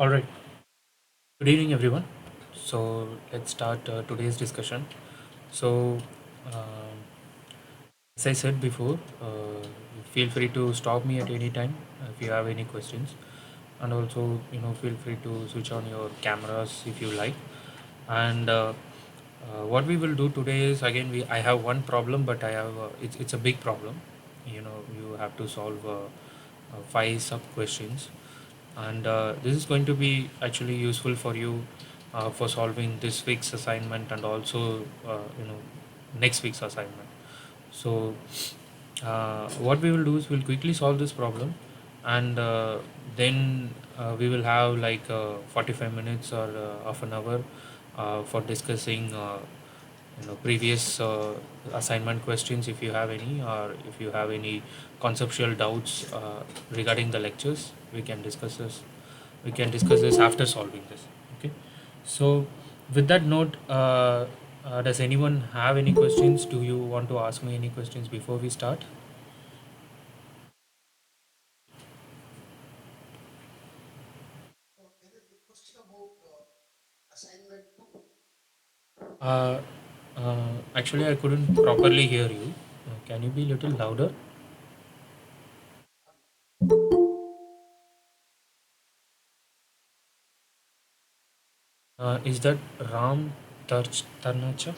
All right. Good evening, everyone. So let's start today's discussion. So, um, as I said before, feel free to stop me at any time if you have any questions, and also feel free to switch on your cameras if you like. And what we will do today is again I have one problem, but it's a big problem. You have to solve five sub questions, and this is going to be actually useful for you for solving this week's assignment and also next week's assignment. So what we will do is we'll quickly solve this problem, and then we will have like 45 minutes or half an hour for discussing previous assignment questions if you have any, or if you have any conceptual doubts regarding the lectures. We can discuss this after solving this. Okay. So with that note, does anyone have any questions? Do you want to ask me any questions before we start? uh, Actually, I couldn't properly hear you. Can you be a little louder? Is that Ram Tarnacha?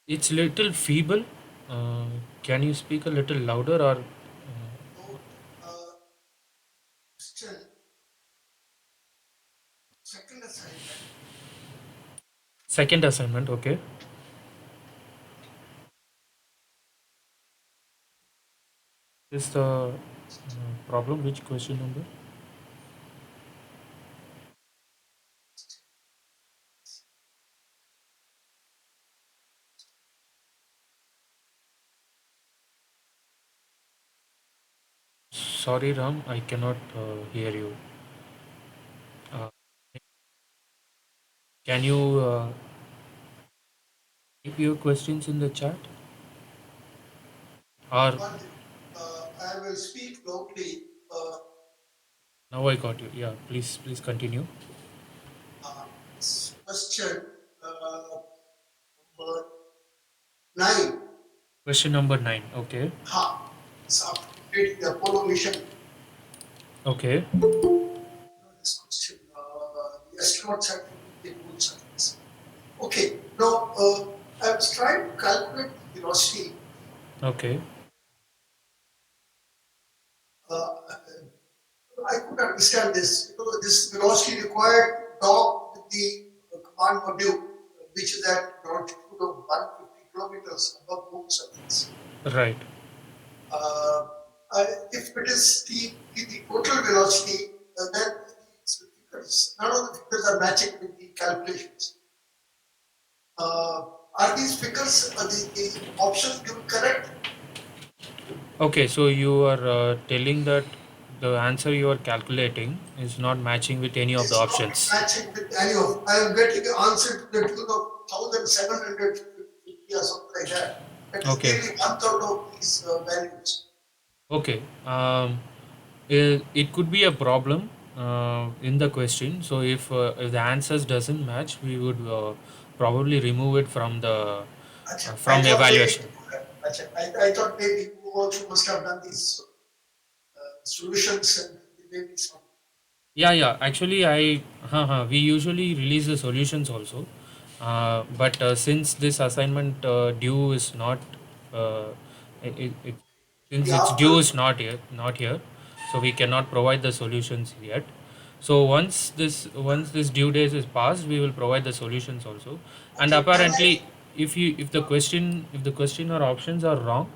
It's little feeble. Uh, can you speak a little louder, or second assignment? Okay. Is the problem which question number? Sorry, Ram, I cannot hear you. Uh, can you type your questions in the chat? Or now I got you. Yeah, please continue. Question number 9. Okay. Okay. Okay. Right. Okay, so you are telling that the answer you are calculating is not matching with any of the options. Okay. Okay. It could be a problem in the question. So if the answers doesn't match, we would probably remove it from the from evaluation. Yeah, yeah. Actually, we usually release the solutions also, but since this assignment due is not, uh, it since its due is not here, so we cannot provide the solutions yet. So once this due date is passed, we will provide the solutions also. And apparently, if the question or options are wrong,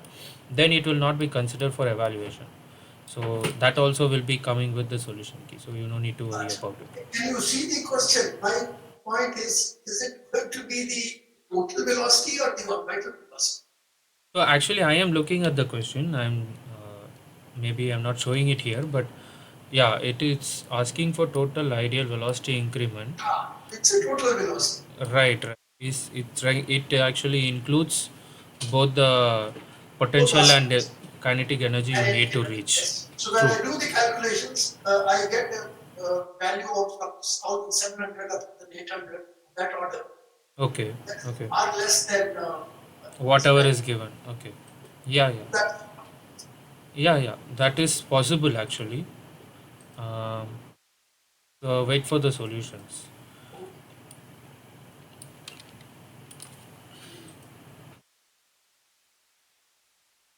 then it will not be considered for evaluation. So that also will be coming with the solution key. So you no need to worry about it. So actually, I am looking at the question. Maybe I'm not showing it here, but Yeah, it is asking for total ideal velocity increment. It's a total velocity. Right, right. It actually includes both the potential and kinetic energy you need to reach. Yes. So when I do the calculations, I get a value of 1,700 up to 800, that order. Okay, okay. Are less than whatever is given. Okay. Yeah, yeah. Yeah, yeah. That is possible actually. Um, wait for the solutions.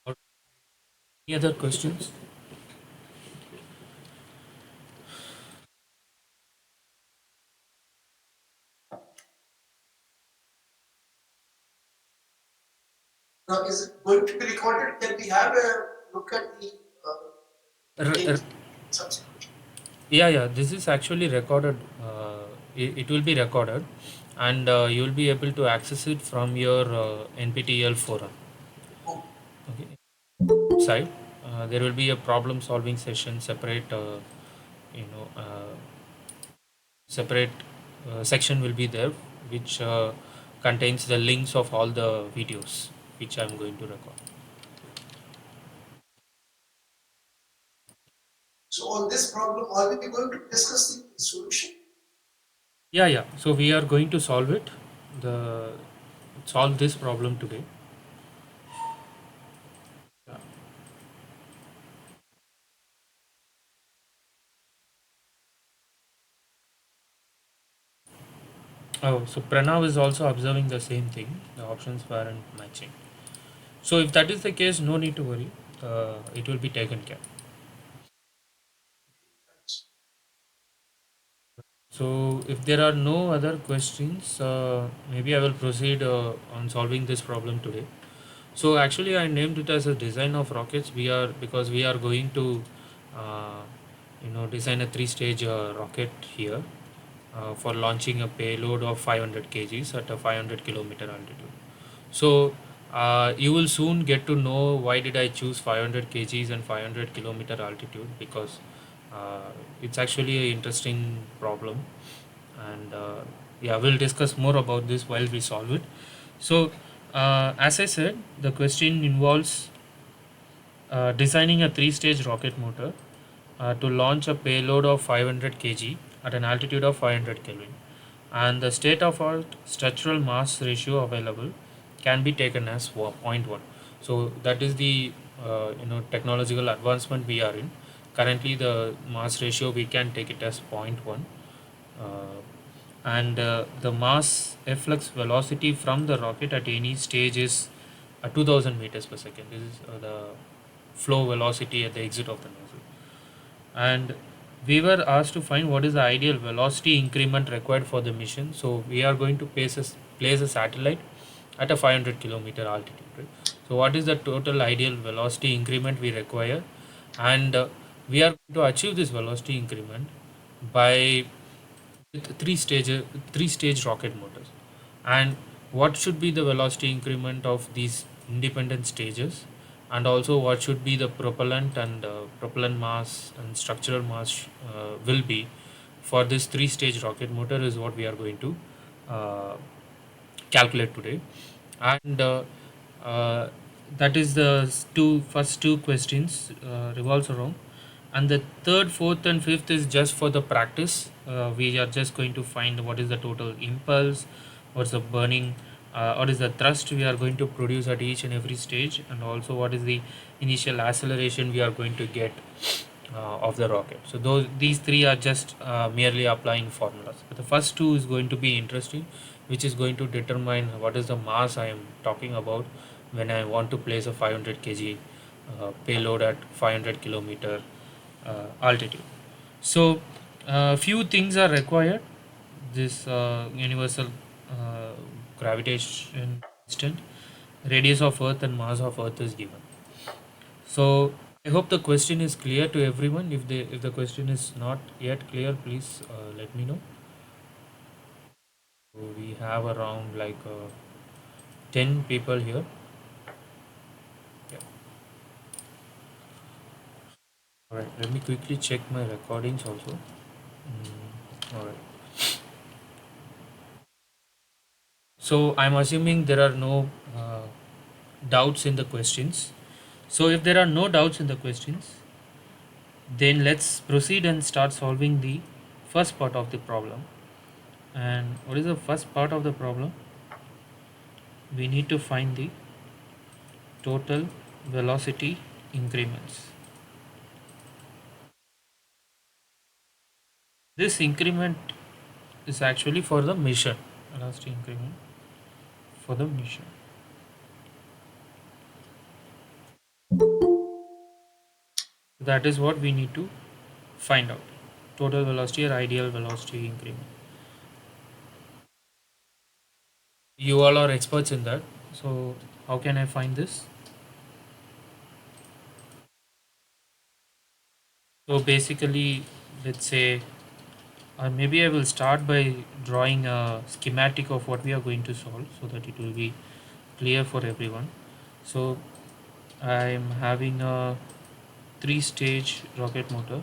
Or any other questions? Now, is it going to be recorded? Can we have a look at the date subsequently? Yeah, yeah. This is actually recorded. It will be recorded, and you will be able to access it from your NPTEL forum. Okay. Side, there will be a problem-solving session, separate. You know, separate section will be there, which contains the links of all the videos which I'm going to record. So on this problem, are we going to discuss the solution? Yeah, yeah. So we are going to solve it. The Solve this problem today. Yeah. Oh, so Pranav is also observing the same thing. The options weren't matching. So if that is the case, no need to worry. It will be taken care. So if there are no other questions, maybe I will proceed on solving this problem today. So actually, I named it as a design of rockets. Because we are going to, uh, design a three-stage rocket here for launching a payload of 500 kgs at a 500 kilometer altitude. So you will soon get to know why did I choose 500 kgs and 500 kilometer altitude, because it's actually an interesting problem, and yeah, we'll discuss more about this while we solve it. So as I said, the question involves designing a three-stage rocket motor to launch a payload of 500 kg at an altitude of 500 Kelvin, and the state of art structural mass ratio available can be taken as zero point 0.1. So that is the technological advancement we are in. Currently, the mass ratio we can take it as zero point 0.1, and the mass efflux velocity from the rocket at any stage is 2000 meters per second. This is the flow velocity at the exit of the nozzle. And we were asked to find what is the ideal velocity increment required for the mission. So we are going to place a satellite at a 500 kilometer altitude. Right? So what is the total ideal velocity increment we require? And we are going to achieve this velocity increment by with three stage rocket motors. And what should be the velocity increment of these independent stages, and also what should be the propellant and propellant mass and structural mass will be for this three-stage rocket motor is what we are going to uh, calculate today. And uh, that is the first two questions revolves around, and the third, fourth, and fifth is just for the practice. We are just going to find what is the total impulse, what's the burning, what is the thrust we are going to produce at each and every stage, and also what is the initial acceleration we are going to get of the rocket. So these three are just merely applying formulas. But the first two is going to be interesting, which is going to determine what is the mass I am talking about when I want to place a 500 kg payload at 500 kilometer altitude. So few things are required. This universal uh, gravitation constant, radius of Earth, and mass of Earth is given. So I hope the question is clear to everyone. If the question is not yet clear, please let me know. So we have around like 10 people here. Yeah. All right, let me quickly check my recordings also. All right. So I'm assuming there are no doubts in the questions. So if there are no doubts in the questions, then let's proceed and start solving the first part of the problem. And what is the first part of the problem? We need to find the total velocity increments. This increment is actually for the mission, velocity increment for the mission. That is what we need to find out. Total velocity or ideal velocity increment. You all are experts in that. So how can I find this? So basically, let's say, or maybe I will start by drawing a schematic of what we are going to solve so that it will be clear for everyone. So I'm having a three-stage rocket motor.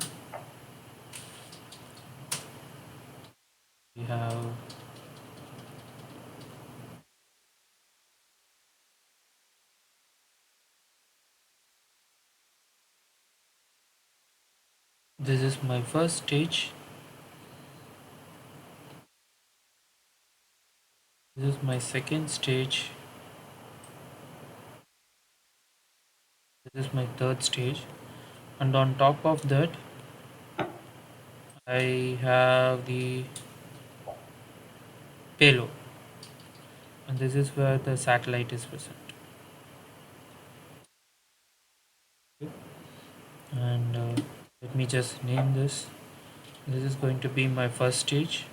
We have this is my first stage. This is my second stage. This is my third stage. And on top of that, I have the payload. And this is where the satellite is present. And let me just name this. This is going to be my first stage,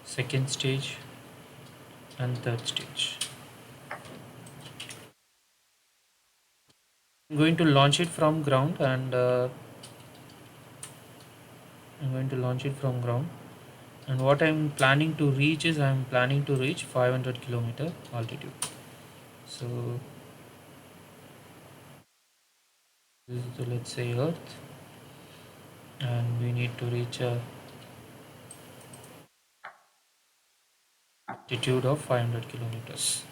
second stage, and third stage. I'm going to launch it from ground, and I'm going to launch it from ground. And what I'm planning to reach is I'm planning to reach 500-kilometer altitude. So this is the, let's say, Earth, and we need to reach a altitude of 500 kilometers.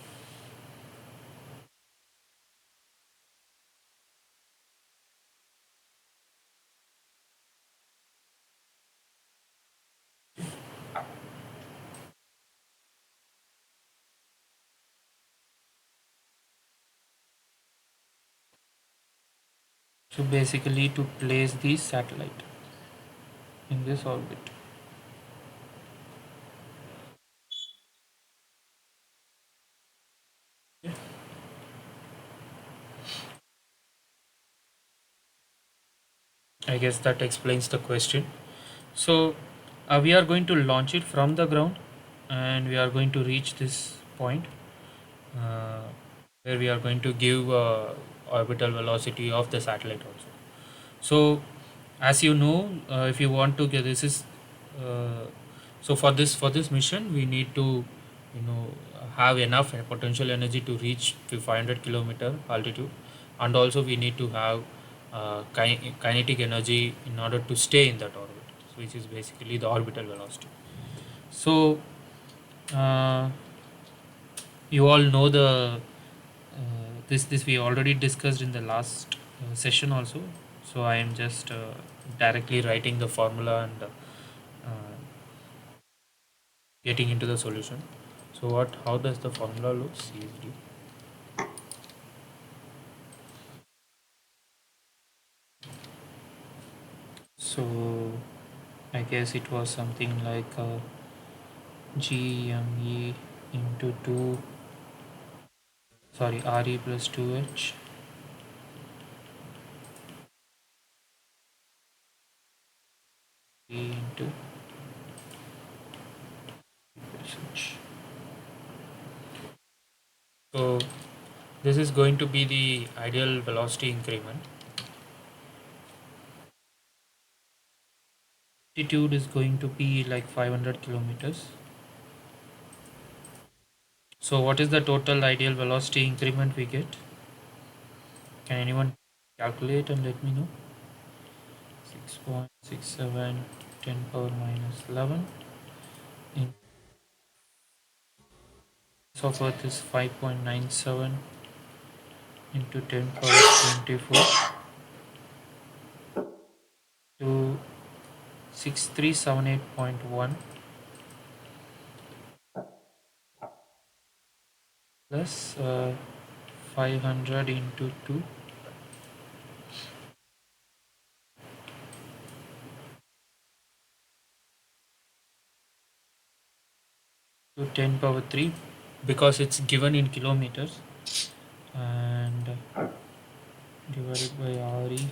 So basically to place the satellite in this orbit. I guess that explains the question. So we are going to launch it from the ground, and we are going to reach this point uh, where we are going to give orbital velocity of the satellite also. So as you know, if you want to get this is uh, so for this mission we need to have enough potential energy to reach 500-kilometer altitude, and also we need to have kinetic energy in order to stay in that orbit, which is basically the orbital velocity. So uh, you all know the this we already discussed in the last session also. So I am just directly writing the formula and getting into the solution. So what how does the formula look? CFD. So I guess it was something like GME into 2, sorry, RE plus 2H E into H. So this is going to be the ideal velocity increment. Altitude is going to be like 500 kilometers. So what is the total ideal velocity increment we get? Can anyone calculate and let me know? 6.67 10 power minus 11 in of Earth is 5.97 into 10 power 24 to 6378.1 plus 500 into 2 to 10 power 3 because it's given in kilometers, and divided by RE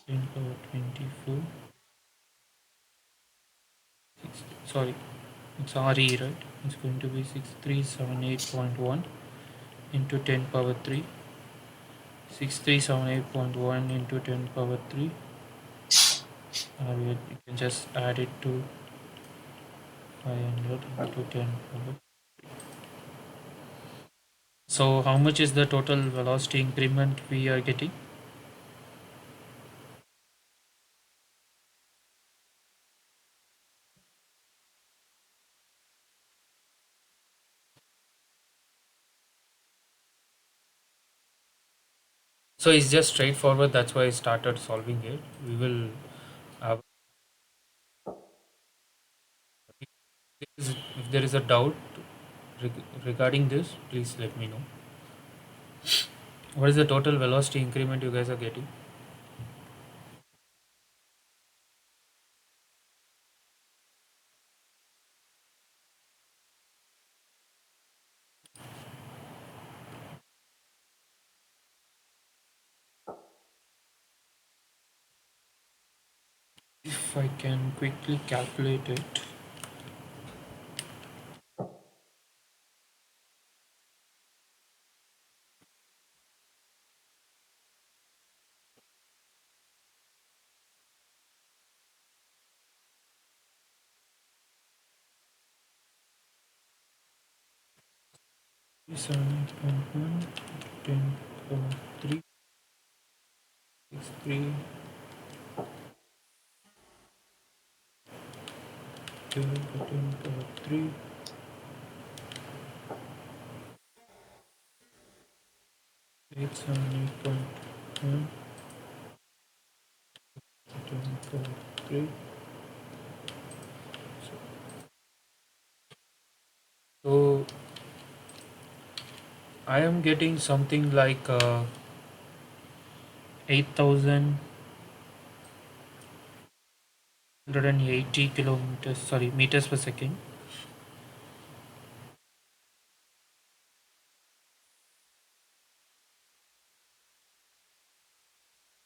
10 power 24. Sorry, it's RE, right? It's going to be 6378.1 into 10 power 3. 6378.1 into 10 power 3. You can just add it to 500 into 10 power. So how much is the total velocity increment we are getting? So it's just straightforward. That's why I started solving it. We will. If there is a doubt regarding this, please let me know. What is the total velocity increment you guys are getting? If I can quickly calculate it. Seven point one 10 power 3 6 3 divided by 10 power 3 878.1 10 power 3. So I am getting something like 8,180 kilometers, sorry, meters per second.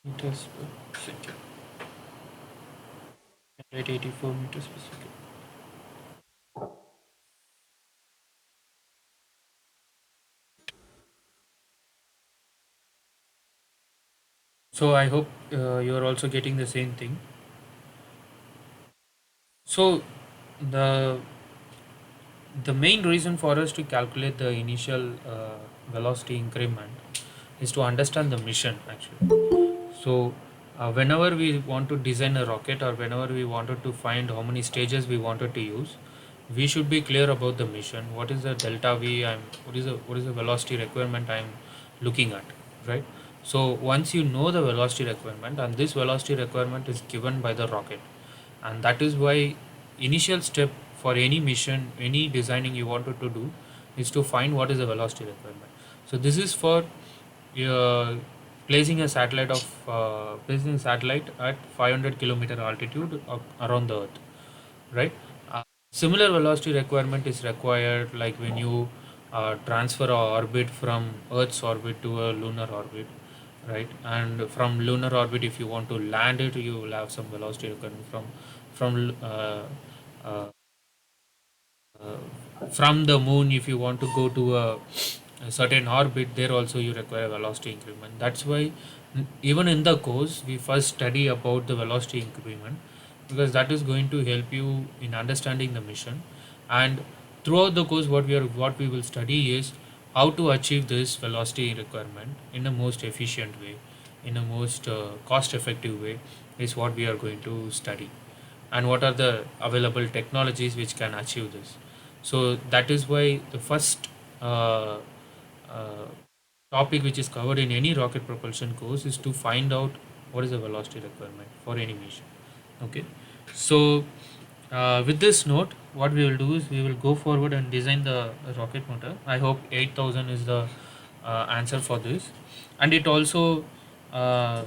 Meters per second. 184 meters per second. So I hope you are also getting the same thing. So the the main reason for us to calculate the initial velocity increment is to understand the mission actually. So whenever we want to design a rocket, or whenever we wanted to find how many stages we wanted to use, we should be clear about the mission. What is the delta V? What is the velocity requirement I'm looking at, right? So once you know the velocity requirement, and this velocity requirement is given by the rocket, and that is why initial step for any mission, any designing you wanted to do, is to find what is the velocity requirement. So this is for uh, placing a satellite at 500-kilometer altitude around the Earth, right? Similar velocity requirement is required like when you transfer a orbit from Earth's orbit to a lunar orbit, right? And from lunar orbit, if you want to land it, you will have some velocity requirement uh, from the moon. If you want to go to a certain orbit, there also you require velocity increment. That's why even in the course we first study about the velocity increment, because that is going to help you in understanding the mission. And throughout the course, what we will study is how to achieve this velocity requirement in the most efficient way. in a most cost effective way is what we are going to study, and what are the available technologies which can achieve this. So that is why the first uh, uh, topic which is covered in any rocket propulsion course is to find out what is the velocity requirement for any mission. Okay, so with this note, what we will do is we will go forward and design the rocket motor. I hope 8000 is the answer for this, and it also uh,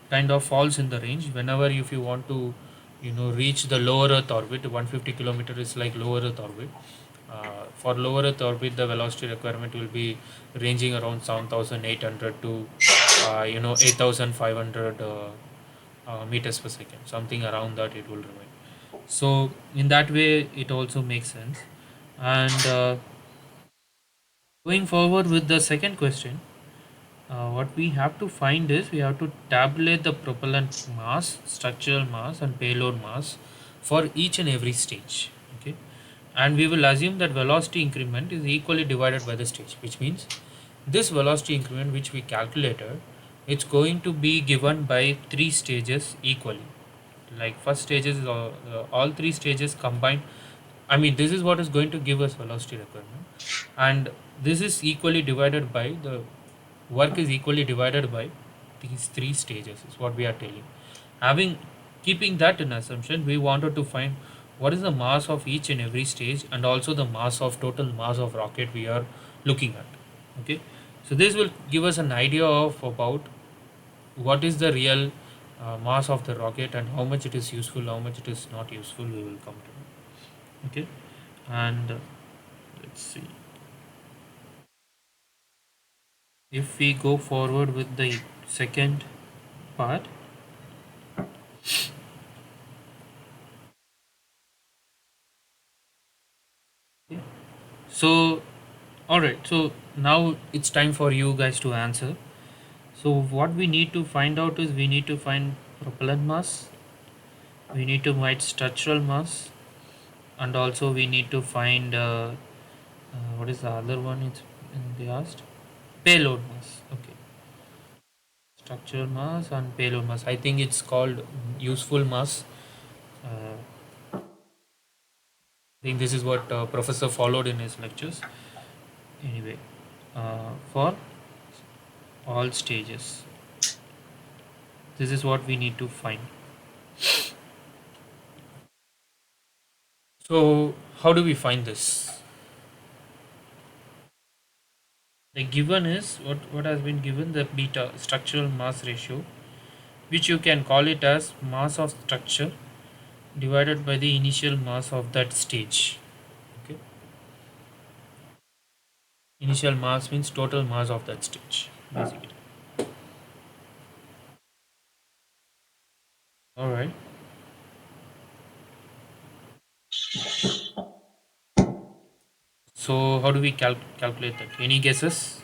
kind of falls in the range. Whenever if you want to, reach the lower Earth orbit, 150 kilometer is like lower Earth orbit. For lower Earth orbit, the velocity requirement will be ranging around 7,800 to 8,500 meters per second, something around that it will remain. So in that way, it also makes sense. And going forward with the second question, what we have to find is we have to tabulate the propellant mass, structural mass, and payload mass for each and every stage. Okay, and we will assume that velocity increment is equally divided by the stage, which means this velocity increment which we calculated, it's going to be given by three stages equally. Like first stages, all three stages combined. I mean, this is what is going to give us velocity requirement, and this is equally divided by the work is equally divided by these three stages is what we are telling. Having keeping that in assumption, we wanted to find what is the mass of each and every stage, and also the mass of total mass of rocket we are looking at. Okay, so this will give us an idea of about what is the real mass of the rocket and how much it is useful, how much it is not useful. We will come to it. Okay, and let's see, if we go forward with the second part. Okay. So, all right. So now it's time for you guys to answer. So what we need to find out is we need to find propellant mass, we need to find structural mass, and also we need to find what is the other one? It's they asked payload mass. Okay, structural mass and payload mass. I think it's called useful mass. I think this is what Professor followed in his lectures. Anyway, for all stages, this is what we need to find. So, how do we find this? The given is what has been given, the beta structural mass ratio, which you can call it as mass of structure divided by the initial mass of that stage. Okay, initial mass means total mass of that stage, basically. All right. So, how do we calculate that? Any guesses?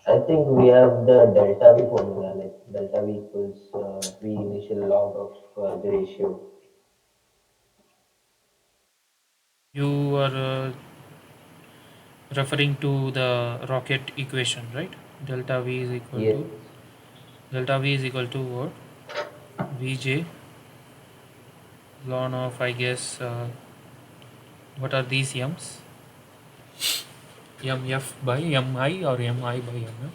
I think we have the delta V formula, like delta V equals V initial log of the ratio. You are referring to the rocket equation, right? Delta V is equal Yes, to what? Vj ln of, I guess, what are these m's? Mf by mi or mi by mf?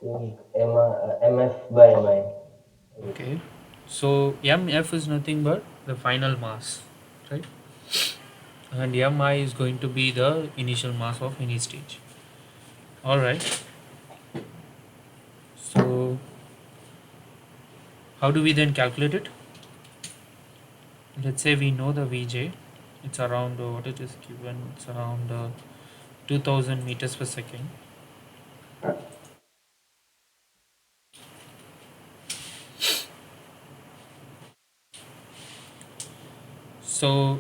I think MF by MI, I guess. Okay. So mf is nothing but the final mass, right? And mi is going to be the initial mass of any stage. All right. So how do we then calculate it? Let's say we know the Vj. It's around what it is given. It's around 2000 meters per second. So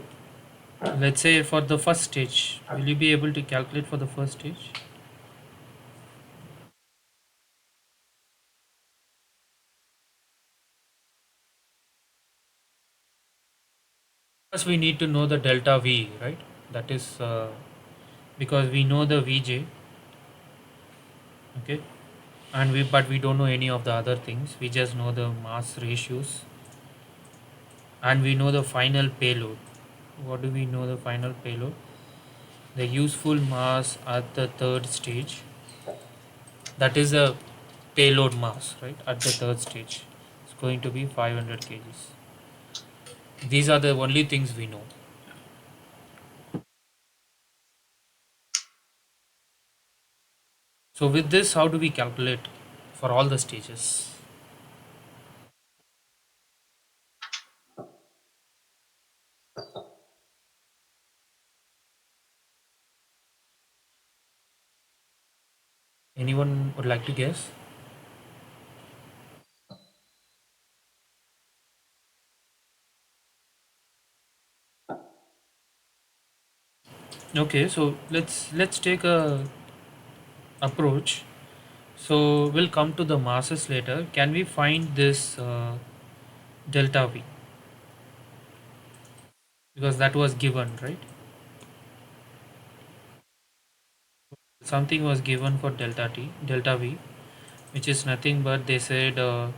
let's say for the first stage, will you be able to calculate for the first stage? First, we need to know the delta V, right? That is because we know the Vj, okay, and we don't know any of the other things. We just know the mass ratios, and we know the final payload. What do we know the final payload? The useful mass at the third stage. That is a payload mass, right? At the third stage, it's going to be 500 kgs. These are the only things we know. So with this, how do we calculate for all the stages? Anyone would like to guess? Okay, so let's take a approach. So we'll come to the masses later. Can we find this delta V, because that was given, right? Something was given for delta V, which is nothing but they said the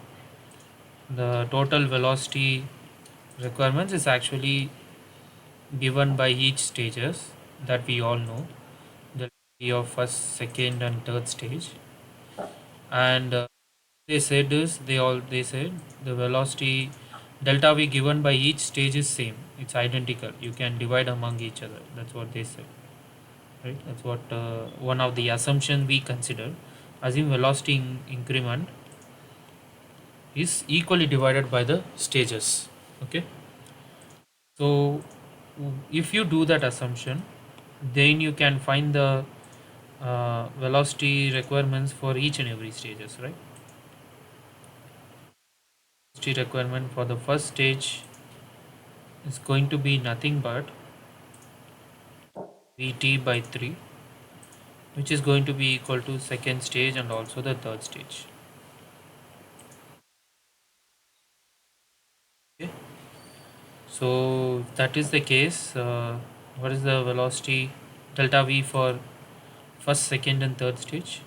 total velocity requirements is actually given by each stages that we all know, the V of first, second, and third stage, and they said is they said the velocity delta V given by each stage is same. It's identical. You can divide among each other. That's what they said, right? That's what one of the assumption we consider. Assume velocity increment is equally divided by the stages. Okay, so if you do that assumption, then you can find the velocity requirements for each and every stages, right? Velocity requirement for the first stage is going to be nothing but Vt by 3, which is going to be equal to second stage and also the third stage. Okay, so if that is the case, what is the velocity delta V for first, second, and third stage?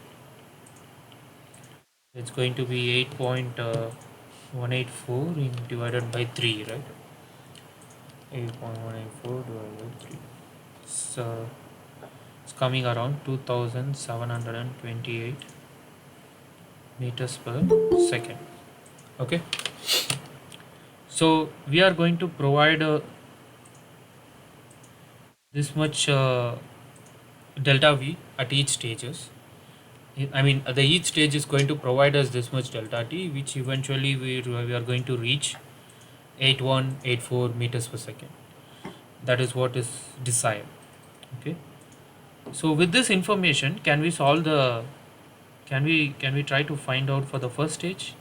It's going to be 8.184 divided by 3, right? 8.184 divided by 3. So it's coming around 2728 meters per second. Okay, so we are going to provide this much delta V at each stages. I mean, the each stage is going to provide us this much delta T, which eventually we are going to reach 8184 meters per second. That is what is desired. Okay. So with this information, can we solve the? Can we try to find out for the first stage?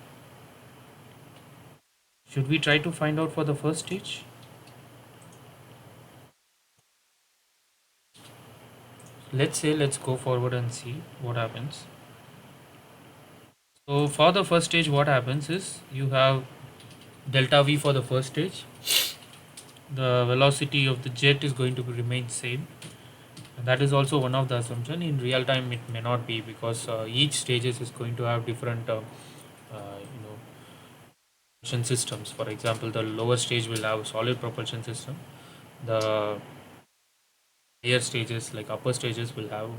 Should we try to find out for the first stage? Let's go forward and see what happens. So for the first stage, what happens is you have delta V for the first stage. The velocity of the jet is going to remain same. And that is also one of the assumption. In real time, it may not be, because each stages is going to have different propulsion systems. For example, the lower stage will have a solid propulsion system. The higher stages, like upper stages, will have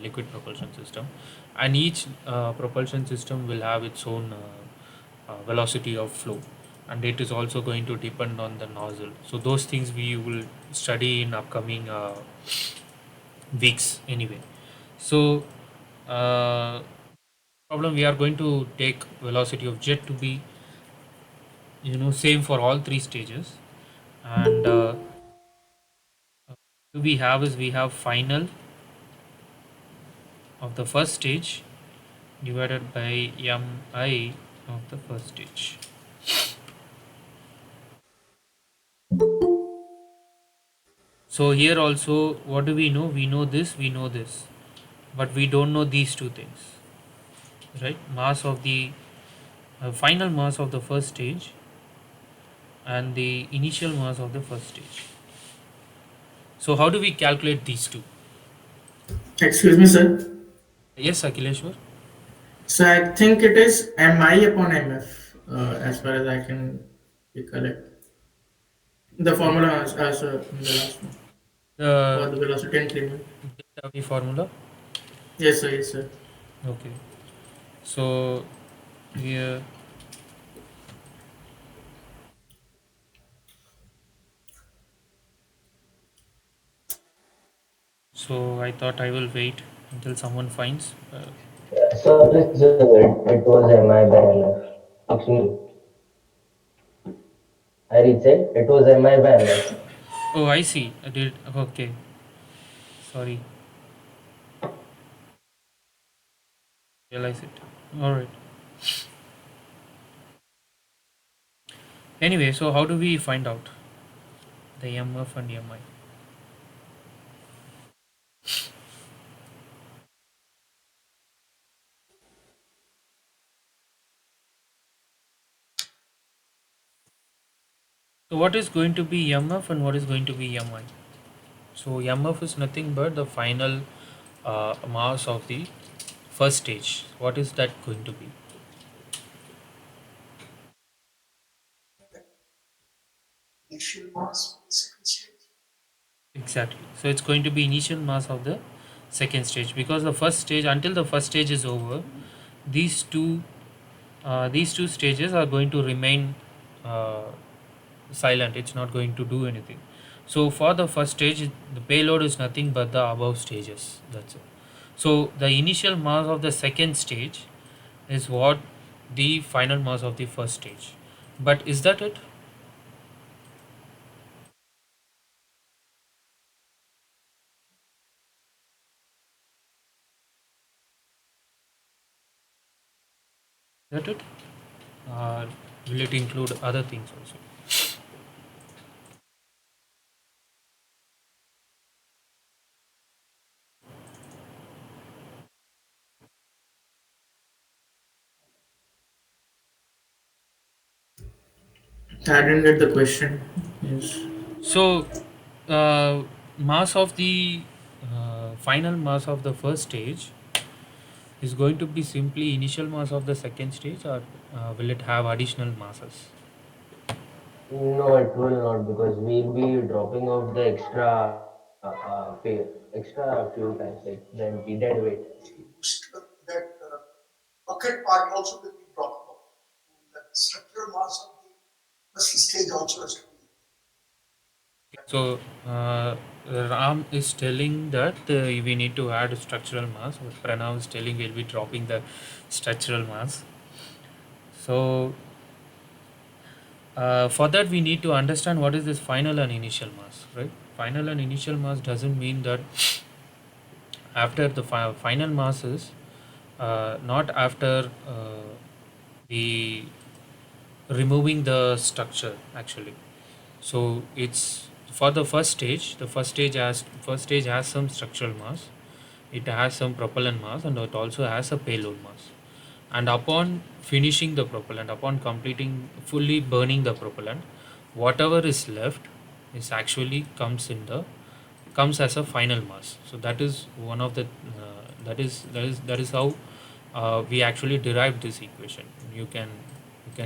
liquid propulsion system, and each propulsion system will have its own velocity of flow, and it is also going to depend on the nozzle. So those things we will study in upcoming weeks anyway. So uh, problem, we are going to take velocity of jet to be same for all three stages, and we have is we have final of the first stage divided by mi of the first stage. So here also, what do we know? We know this, we know this, but we don't know these two things, right? Mass of the final mass of the first stage and the initial mass of the first stage. So how do we calculate these two? Excuse me, sir. Yes, Akhileshwar. So I think it is mi upon mf, as far as I can recollect. The Okay. formula as in the last one The for the velocity increment. delta V formula. Yes, sir. Yes, sir. Okay. So here, so I thought I will wait until someone finds. So it was MI by MF. Excuse me. I resaid it was MI by MF. Oh, I see. I did. Okay. Sorry. Realize it. All right. Anyway, so how do we find out the MF and MI? So what is going to be MF and what is going to be MI? So MF is nothing but the final mass of the first stage. What is that going to be? Exactly. So it's going to be initial mass of the second stage, because the first stage, until the first stage is over, these two stages are going to remain uh, silent. It's not going to do anything. So for the first stage, the payload is nothing but the above stages. That's it. So the initial mass of the second stage is what the final mass of the first stage. But is that it? That it? Or will it include other things also? I didn't get the question. Yes. So, mass of the final mass of the first stage is going to be simply initial mass of the second stage, or will it have additional masses? No, it will not because we'll be dropping off the extra fuel tanks like the dead weight. So, Ram is telling that we need to add structural mass, but Pranav is telling we'll be dropping the structural mass. So, for that, we need to understand what is this final and initial mass, right? Final and initial mass doesn't mean that after the final mass is not after the removing the structure actually. So it's for the first stage. The first stage has some structural mass. It has some propellant mass, and it also has a payload mass. And upon finishing the propellant, upon completing fully burning the propellant, whatever is left is actually comes as a final mass. So that is one of the that is how we actually derived this equation. You can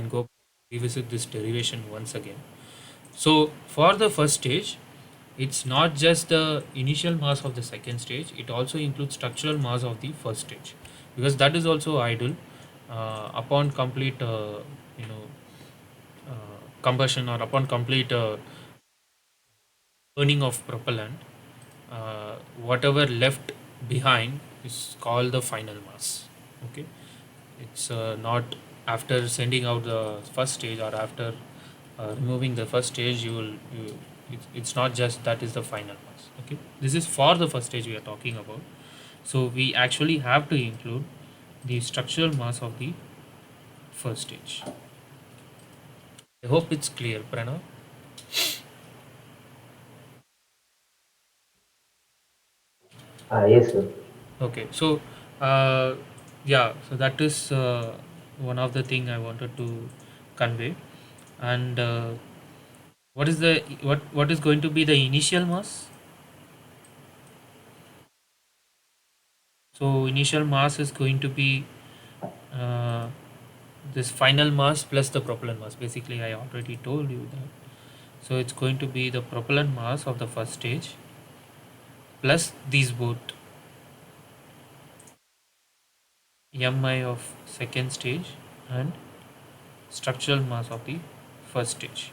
go revisit this derivation once again. So for the first stage, it's not just the initial mass of the second stage, it also includes structural mass of the first stage, because that is also idle upon complete combustion, or upon complete burning of propellant. Whatever left behind is called the final mass. Okay, it's not after sending out the first stage, or after removing the first stage, it's not just that is the final mass. Okay, this is for the first stage we are talking about. So we actually have to include the structural mass of the first stage. I hope it's clear, Pranav. Yes, sir. Okay, so uh, yeah, so that is one of the thing I wanted to convey. And What is going to be the initial mass? So initial mass is going to be uh, this final mass plus the propellant mass. Basically, I already told you that. So it's going to be the propellant mass of the first stage plus these both mi of second stage and structural mass of the first stage.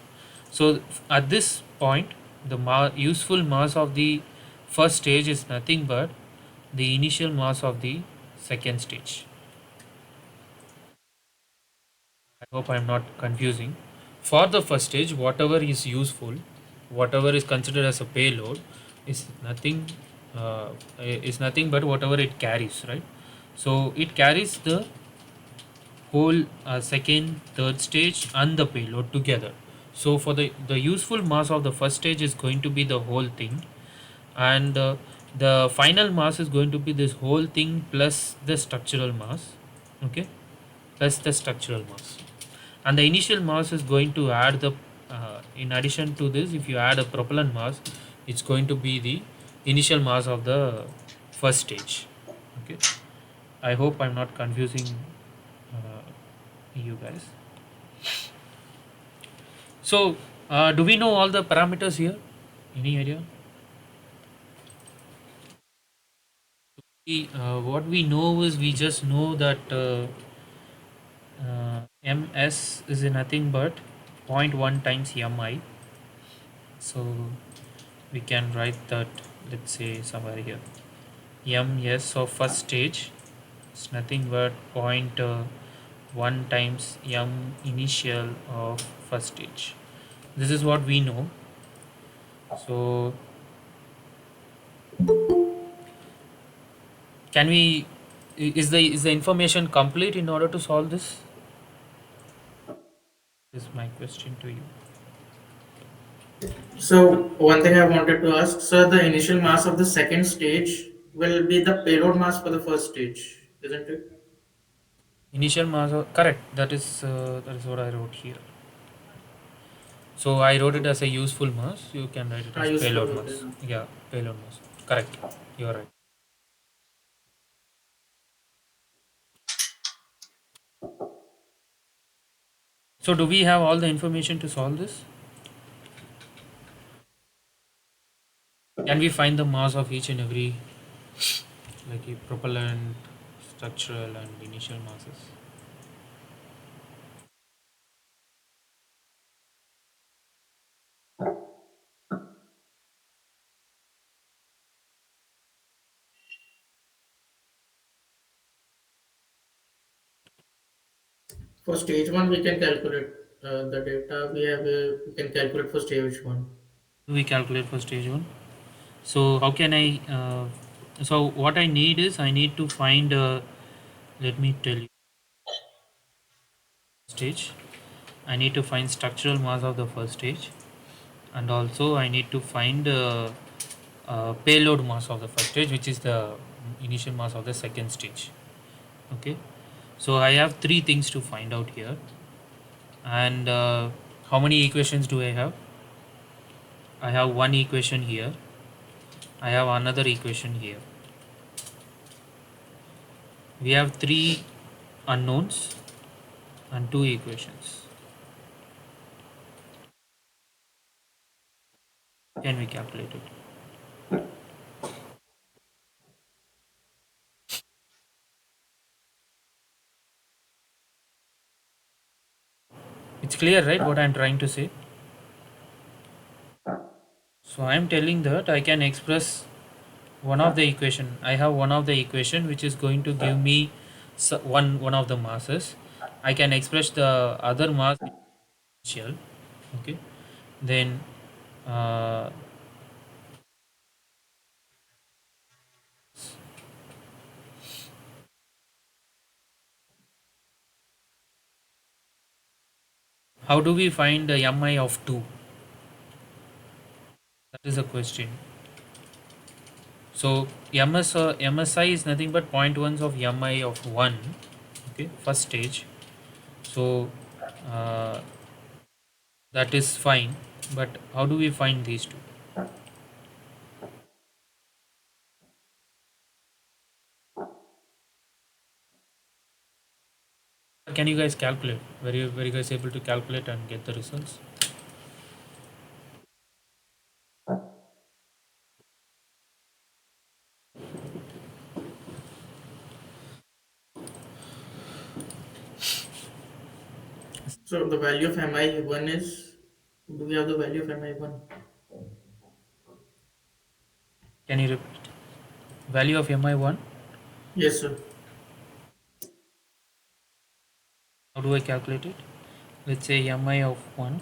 So at this point, the useful mass of the first stage is nothing but the initial mass of the second stage. I hope I'm not confusing. For the first stage, whatever is useful, whatever is considered as a payload, is nothing is nothing but whatever it carries, right? So it carries the whole second, third stage, and the payload together. So for the useful mass of the first stage is going to be the whole thing, and the final mass is going to be this whole thing plus the structural mass, okay, plus the structural mass, and the initial mass is going to add the in addition to this, if you add a propellant mass, it's going to be the initial mass of the first stage. Okay, I hope I'm not confusing uh, you guys. So do we know all the parameters here? Any idea? What we know is we just know that ms is nothing but zero point 0.1 times mi. So we can write that, let's say somewhere here, ms of first stage is nothing but zero point 1 times m initial of first stage. This is what we know. So can we is the information complete in order to solve this? Is my question to you. So one thing I wanted to ask, sir, the initial mass of the second stage will be the payload mass for the first stage, isn't it? Initial mass correct, that is what I wrote here. So I wrote it as a useful mass, you can write it Ah, as useful. payload Okay. mass. Yeah, payload mass, correct, you're right. So do we have all the information to solve this? Can we find the mass of each and every, like a propellant, structural and initial masses? For stage one, we can calculate the data we have. We can calculate for stage one. Do we calculate for stage 1? So how can I so what I need is I need to find let me tell you, stage, I need to find structural mass of the first stage, and also I need to find payload mass of the first stage, which is the initial mass of the second stage. Okay, so I have three things to find out here, and how many equations do I have? I have one equation here, I have another equation here. We have three unknowns and two equations. Can we calculate it? It's clear, right, what I'm trying to say? So I'm telling that I can express one of the equation. I have one of the equation which is going to give me one of the masses. I can express the other mass initial. Okay, then uh, how do we find the mi of 2? That is a question. So msi is nothing but 0.1s of mi of 1. Okay, first stage. So uh, that is fine. But how do we find these two? Can you guys calculate? Were you guys able to calculate and get the results? So the value of mi1 is, do we have the value of mi1? Can you repeat? Value of mi1. Yes, sir. How do I calculate it? Let's say mi of 1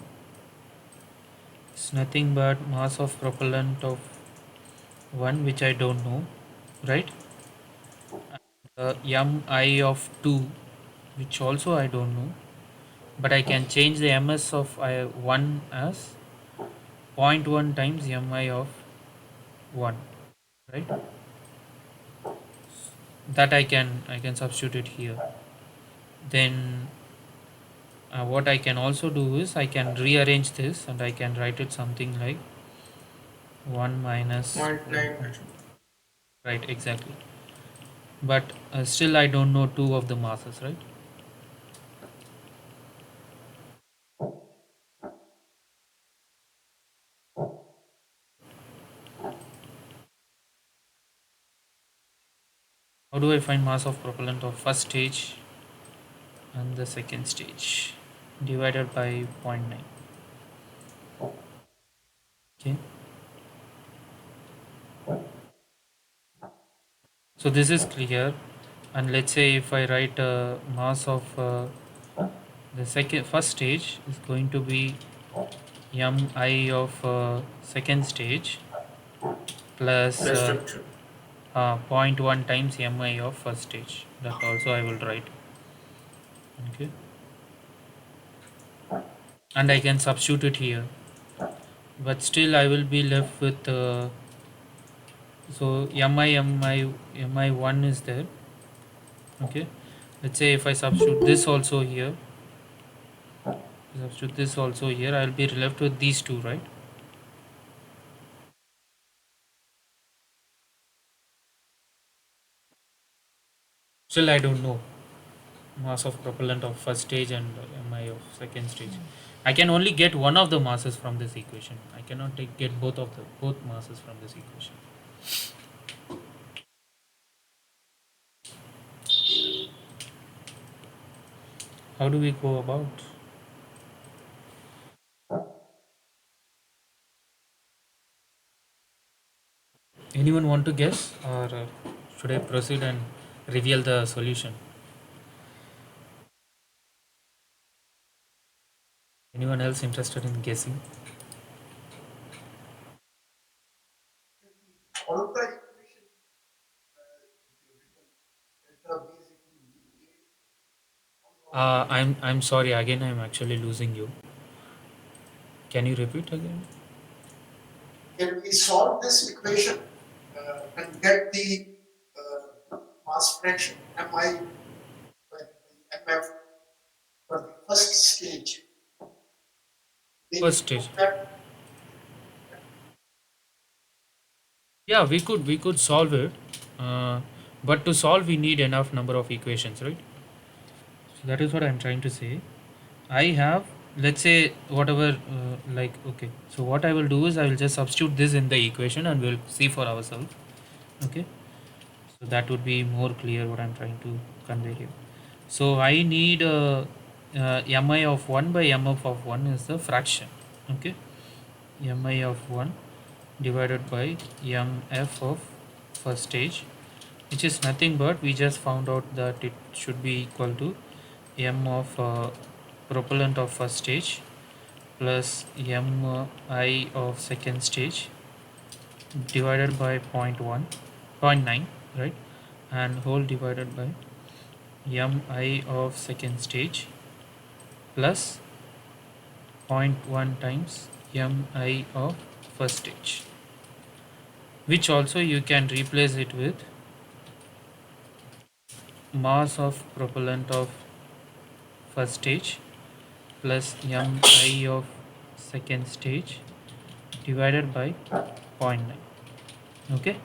is nothing but mass of propellant of 1, which I don't know, right? Mi of 2, which also I don't know, but I can change the ms of 1 as zero point 0.1 times mi of 1, right? That I can substitute it here. Then what I can also do is I can rearrange this and I can write it something like 1 minus Point 0.9 or something. right, exactly. But still I don't know two of the masses, right? How do I find mass of propellant of first stage and the second stage divided by zero point 0.9? Okay, so this is clear. And let's say if I write mass of the first stage is going to be mi of second stage plus The structure. zero point 0.1 times mi of first stage. That also I will write. Okay, and I can substitute it here, but still I will be left with so mi1 is there. Okay, let's say if I substitute this also here, substitute this also here, I'll be left with these two, right? Still I don't know mass of propellant of first stage and mi of second stage. I can only get one of the masses from this equation. I cannot get both masses from this equation. How do we go about? Anyone want to guess, or should I proceed and reveal the solution? Anyone else interested in guessing? I'm sorry. Again, I'm actually losing you. Can you repeat again? First stage. Yeah, we could solve it, uh, but to solve we need enough number of equations, right? So that is what I'm trying to say. I have, let's say, whatever, like, okay. So what I will do is I will just substitute this in the equation and we'll see for ourselves. Okay. So that would be more clear what I'm trying to convey here. So I need mi of 1 by mf of 1 is the fraction. Okay. Mi of 1 divided by mf of first stage, which is nothing but we just found out that it should be equal to m of propellant of first stage plus mi of second stage divided by zero point 0.1 zero point 0.9, right, and whole divided by mi of second stage plus zero point 0.1 times mi of first stage, which also you can replace it with mass of propellant of first stage plus mi of second stage divided by zero point 0.9. Okay,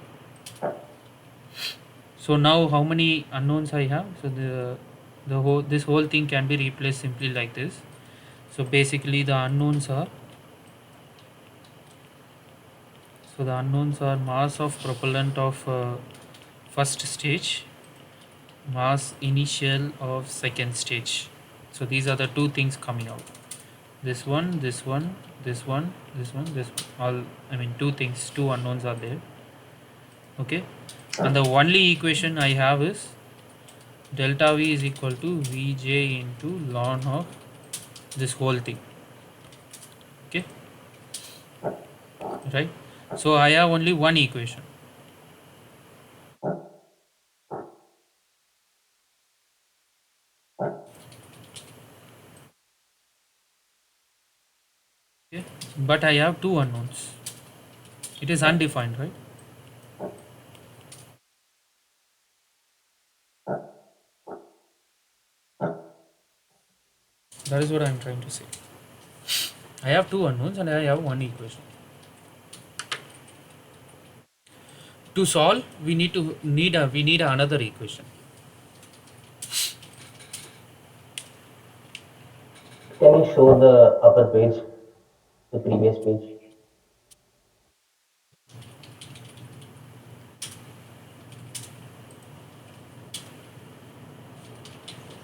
so now how many unknowns I have? So the whole this whole thing can be replaced simply like this. So basically the unknowns are, mass of propellant of first stage, mass initial of second stage. So these are the two things coming out. This one, this one, this one, this one, this one. All, I mean, two things, two unknowns are there. Okay, and the only equation I have is delta V is equal to Vj into ln of this whole thing. Okay, right? So I have only one equation. Okay, but I have two unknowns. It is undefined, right? That is what I am trying to say. I have two unknowns and I have one equation. To solve, we need another equation. Can you show the upper page, the previous page?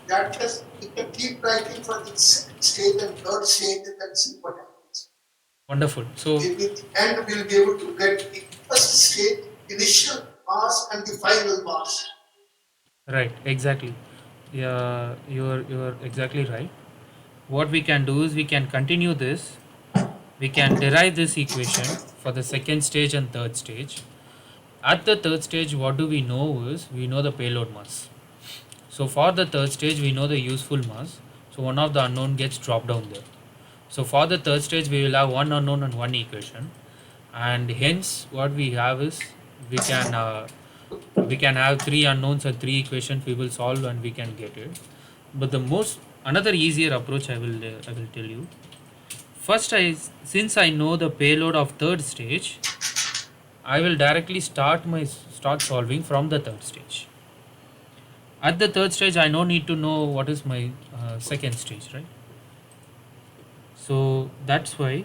That just you can keep writing for the second stage and third stage and then see what happens. Wonderful. So Maybe at the end we'll be able to get the first stage, initial mass and the final mass. right, exactly. Yeah, you're exactly right. What we can do is we can continue this. We can derive this equation for the second stage and third stage. At the third stage, what do we know is we know the payload mass. So for the third stage, we know the useful mass. So one of the unknown gets dropped down there. So for the third stage, we will have one unknown and one equation, and hence what we have is we can uh, we can have three unknowns and three equations we will solve and we can get it. But the most another easier approach I will tell you. First, since I know the payload of third stage, I will directly start solving from the third stage. At the third stage, I no need to know what is my second stage, right? So that's why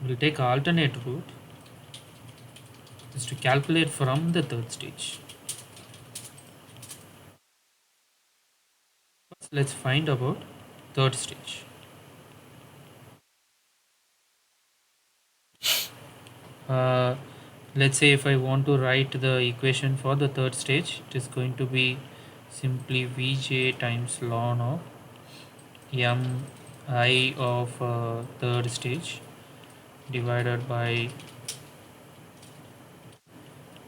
we'll take an alternate route is to calculate from the third stage. First, let's find about third stage. Uh, let's say if I want to write the equation for the third stage, it is going to be simply Vj times ln of mi of third stage divided by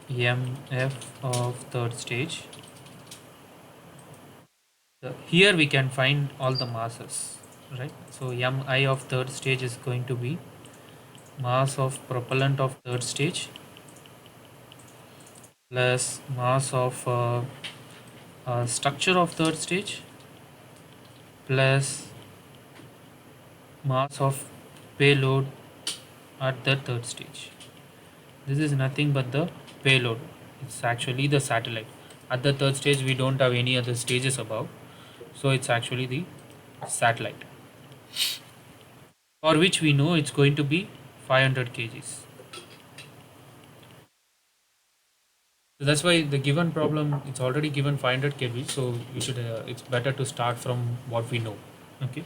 mf of third stage. Here we can find all the masses, right? So mi of third stage is going to be mass of propellant of third stage plus mass of structure of third stage plus mass of payload at the third stage. This is nothing but the payload. It's actually the satellite. At the third stage, we don't have any other stages above, so it's actually the satellite, for which we know it's going to be 500 kgs. So that's why the given problem, it's already given 500 kg. So we should it's better to start from what we know. Okay.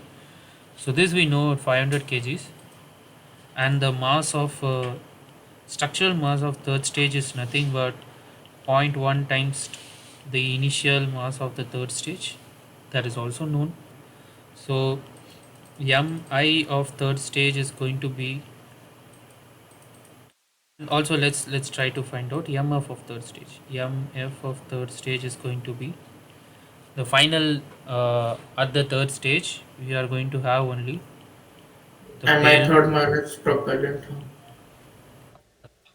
So this we know at 500 kgs, and the mass of structural mass of third stage is nothing but zero point 0.1 times the initial mass of the third stage. That is also known. So mi of third stage is going to be, also let's try to find out mf of third stage. Mf of third stage is going to be the final, at the third stage we are going to have only the And my pale. third one is propellant.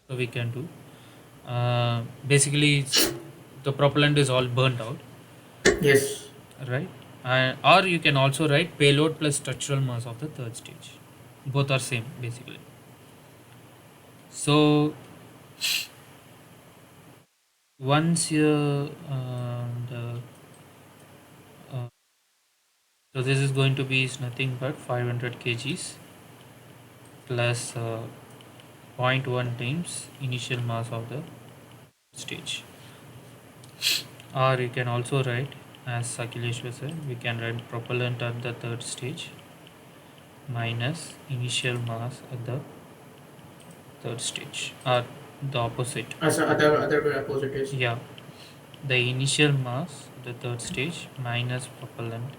So we can do, basically the propellant is all burnt out, Yes. right? Or you can also write payload plus structural mass of the third stage. both are same basically. So once you uh, so this is going to be is nothing but 500 kgs plus zero point 0.1 times initial mass of the stage. Or you can also write, as Sakhileshwar said, we can write propellant at the third stage minus initial mass at the third stage, or the opposite. As a other way opposite is. Yeah, the initial mass at the third stage minus propellant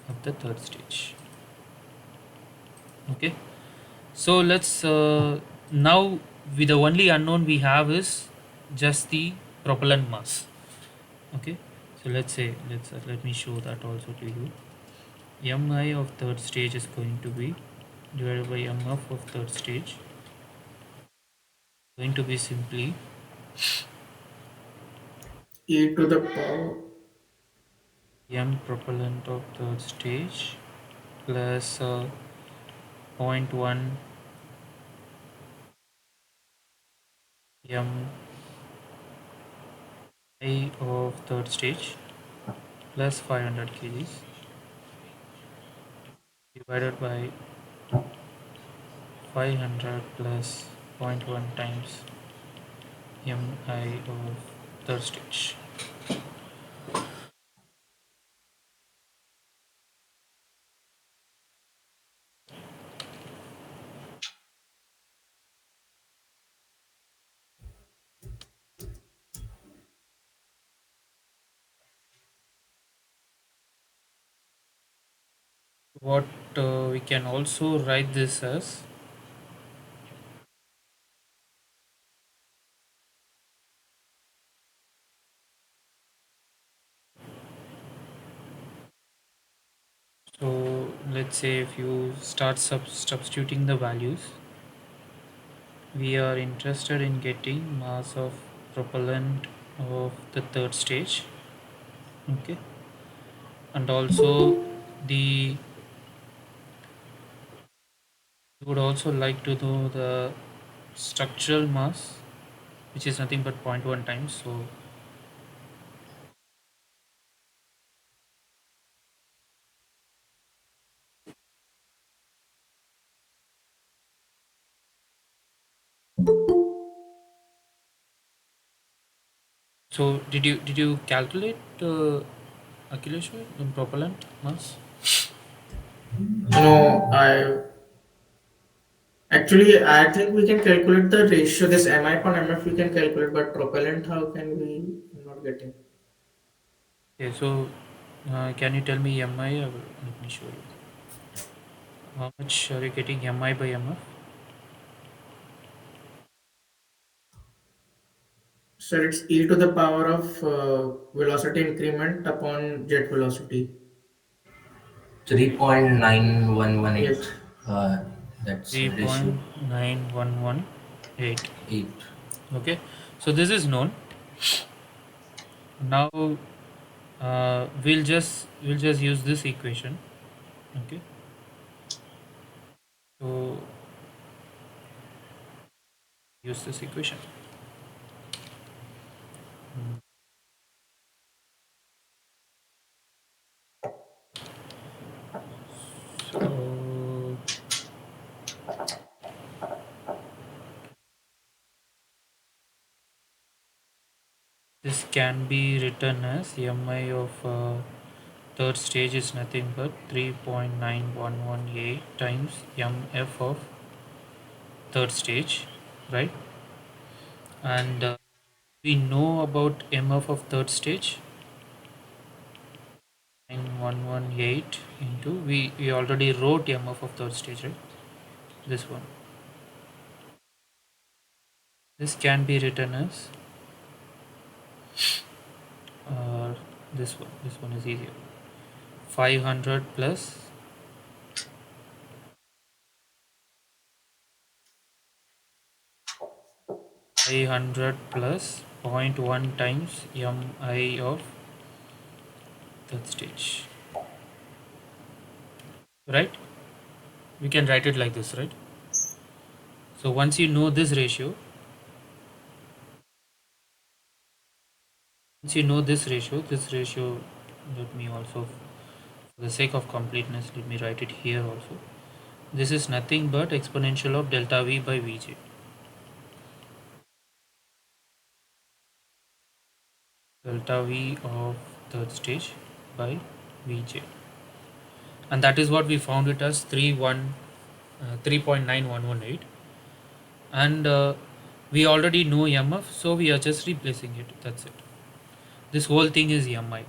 at the third stage. Okay, so let's now with the only unknown we have is just the propellant mass. Okay, so let's say let me show that also to you. Mi of third stage is going to be divided by mf of third stage, going to be simply E to the power. m propellant of third stage plus zero point 0.1 mi of third stage plus 500 kgs divided by 500 plus zero point 0.1 times mi of third stage. What we can also write this as, so let's say if you start substituting the values, we are interested in getting mass of propellant of the third stage. Okay, and also the we would also like to know the structural mass, which is nothing but zero point 0.1 times. So did you calculate Akhilesh, the propellant mass? No, I think we can calculate the ratio. This mi upon mf we can calculate, but propellant how can we? I'm not getting. Okay, so can you tell me mi? Let me show you. How much are you getting mi by mf? So it's e to the power of velocity increment upon jet velocity. 3.9118. Yes. That's ratio. 3.9118. 8. Okay, so this is known. Now we'll just use this equation. Okay, so use this equation. So this can be written as mi of third stage is nothing but 3.9118 times mf of third stage, right? And we know about mf of third stage, 9118 into, we already wrote mf of third stage, right? This one. This can be written as uh, this one is easier, 500 plus 500 plus zero point 0.1 times mi of third stage, right? We can write it like this, right? So once you know this ratio, let me also, for the sake of completeness, let me write it here also. This is nothing but exponential of delta V by Vj. Delta V of third stage by Vj. And that is what we found it as 3.9118. And we already know MF, so we are just replacing it. That's it. This whole thing is MI.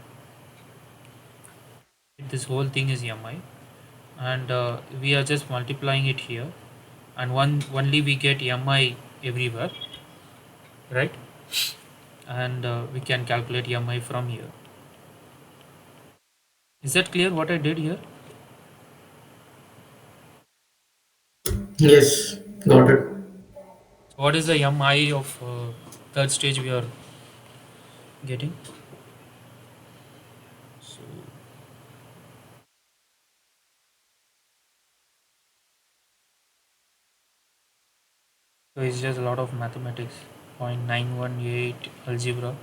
This whole thing is MI. And we are just multiplying it here. And only we get MI everywhere, right? And we can calculate MI from here. Is that clear what I did here? Yes, got it. So what is the MI of third stage we are getting? So, so it's just a lot of mathematics. 0.918 algebra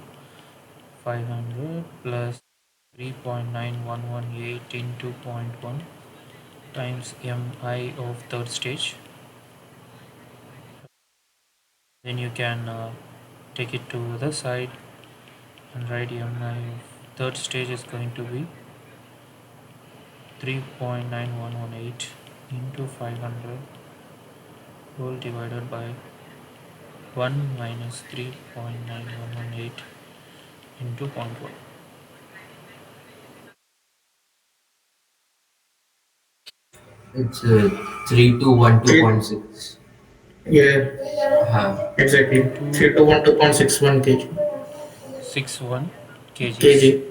500 plus 3.9118 into zero point 0.1 times MI of third stage. Then you can take it to the other side and write MI of third stage is going to be 3.9118 into 500 whole divided by 1 minus 3.9118 into zero point 0.1. It's 3212.6. Three, yeah, हाँ. exactly. 3261 3212.61 kg. kgs. kg.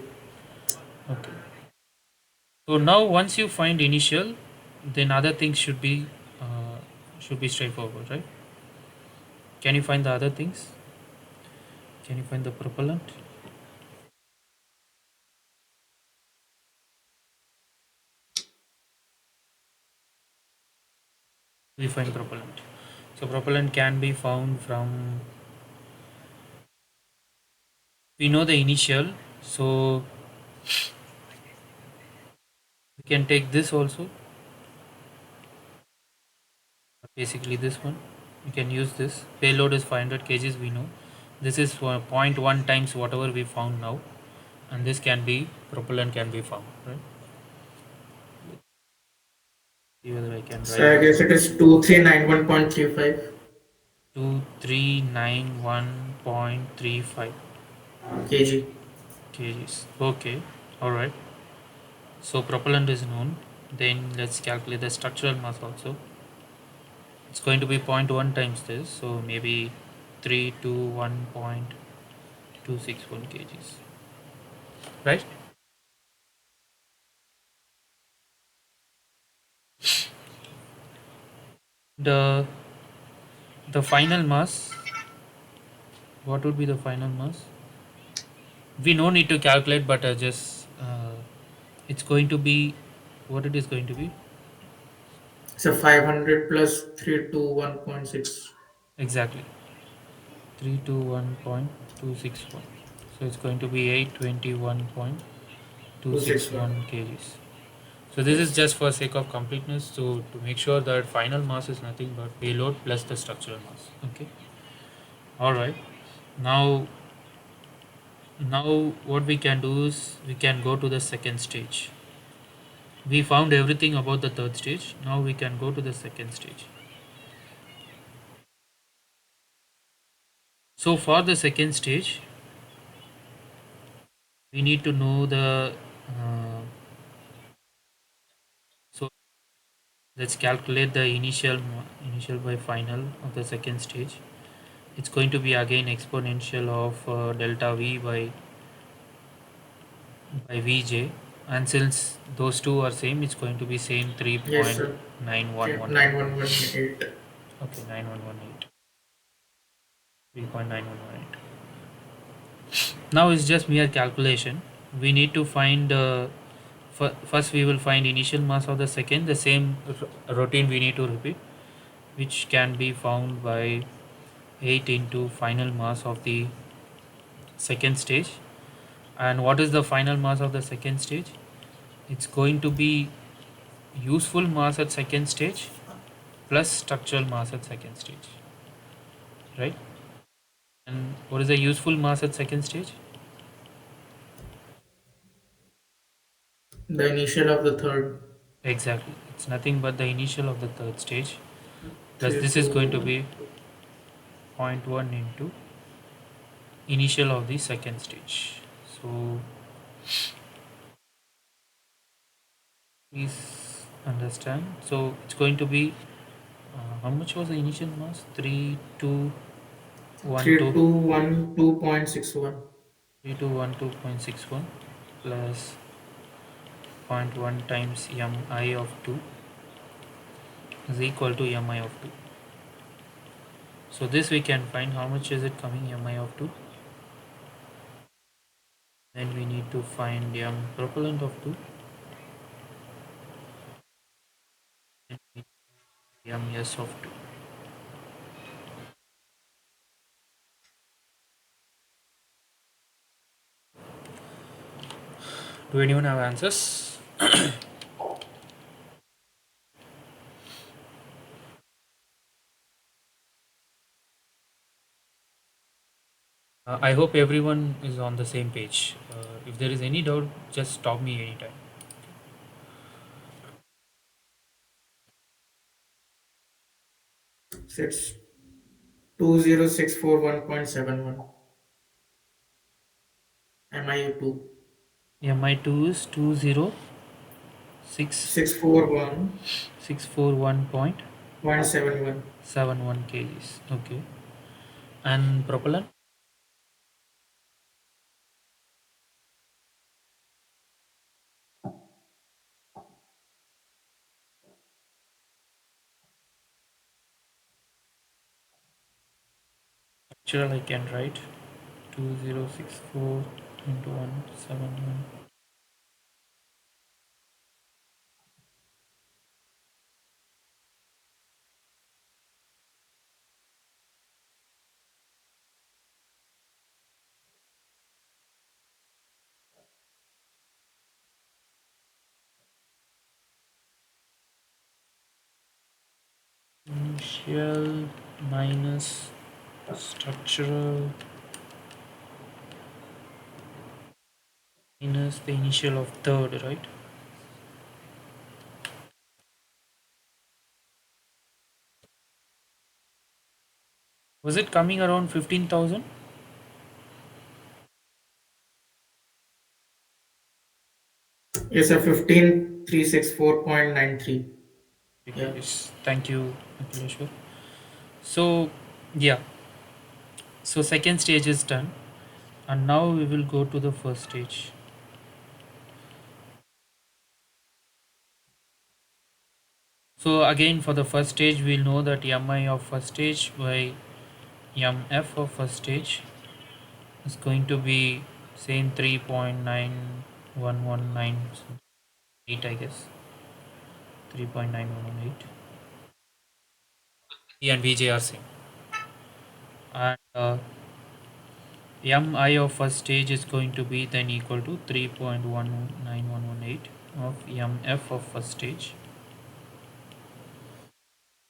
Okay. So now once you find initial, then other things should be straightforward, right? Can you find the other things? Can you find the propellant? We find propellant. So propellant can be found from, we know the initial, so we can take this also, basically this one. We can use this. Payload is 500 kgs, we know. This is for zero point 0.1 times whatever we found now, and this can be, propellant can be found, right? See whether I can So write I this guess one. it is 2391.35 2391.35 kg. kgs. Okay, all right. So propellant is known. Then let's calculate the structural mass also. It's going to be zero point 0.1 times this, so maybe 321.261 kgs, right? The the final mass. What would be the final mass? We no need to calculate, but just it's going to be what it is going to be So 500 plus 321.6. exactly. 321.261. So it's going to be 261. 821.261 kgs. So this is Yes. just for sake of completeness, so to make sure that final mass is nothing but payload plus the structural mass. Okay. All right. Now, now what we can do is we can go to the second stage. We found everything about the third stage. Now we can go to the second stage. So for the second stage, we need to know the. So let's calculate the initial by final of the second stage. It's going to be again exponential of delta V by Vj, and since those two are same, it's going to be same Yes, sir. 3.9118. 9118. Okay, 9118. 3.9118. Now it's just mere calculation. We need to find First we will find initial mass of the second, the same routine we need to repeat, which can be found by 8 into final mass of the second stage. And what is the final mass of the second stage? It's going to be useful mass at second stage plus structural mass at second stage, right? And what is the useful mass at second stage? The initial of the third. Exactly, it's nothing but the initial of the third stage, plus Three this is going to two. be zero point 0.1 into initial of the second stage. So please understand. So it's going to be how much was the initial mass? 3212 3212.61. 3212.61 plus zero point 0.1 times mi of 2 is equal to mi of 2. So this we can find how much is it coming mi of 2. Then we need to find propellant of 2 and ms of 2. Do anyone have answers? I hope everyone is on the same page. If there is any doubt, just stop me anytime. It's 20641.71. MIU2. Mi2 is 641.71. 20641.71 kgs. Okay. And propellant? Actually, I can write 2064 into 171. Initial minus structural minus the initial of third, right? Was it coming around 15,000? Yes, a 15364.93. Okay, Yeah. yes. Thank you, Akhileshwar. So, yeah. So, second stage is done. And now we will go to the first stage. So, again, for the first stage, we'll know that mi of first stage by mf of first stage is going to be same 3.91198, I guess. 3.9118. E and Vj are same. And mi of first stage is going to be then equal to 3.19118 of mf of first stage,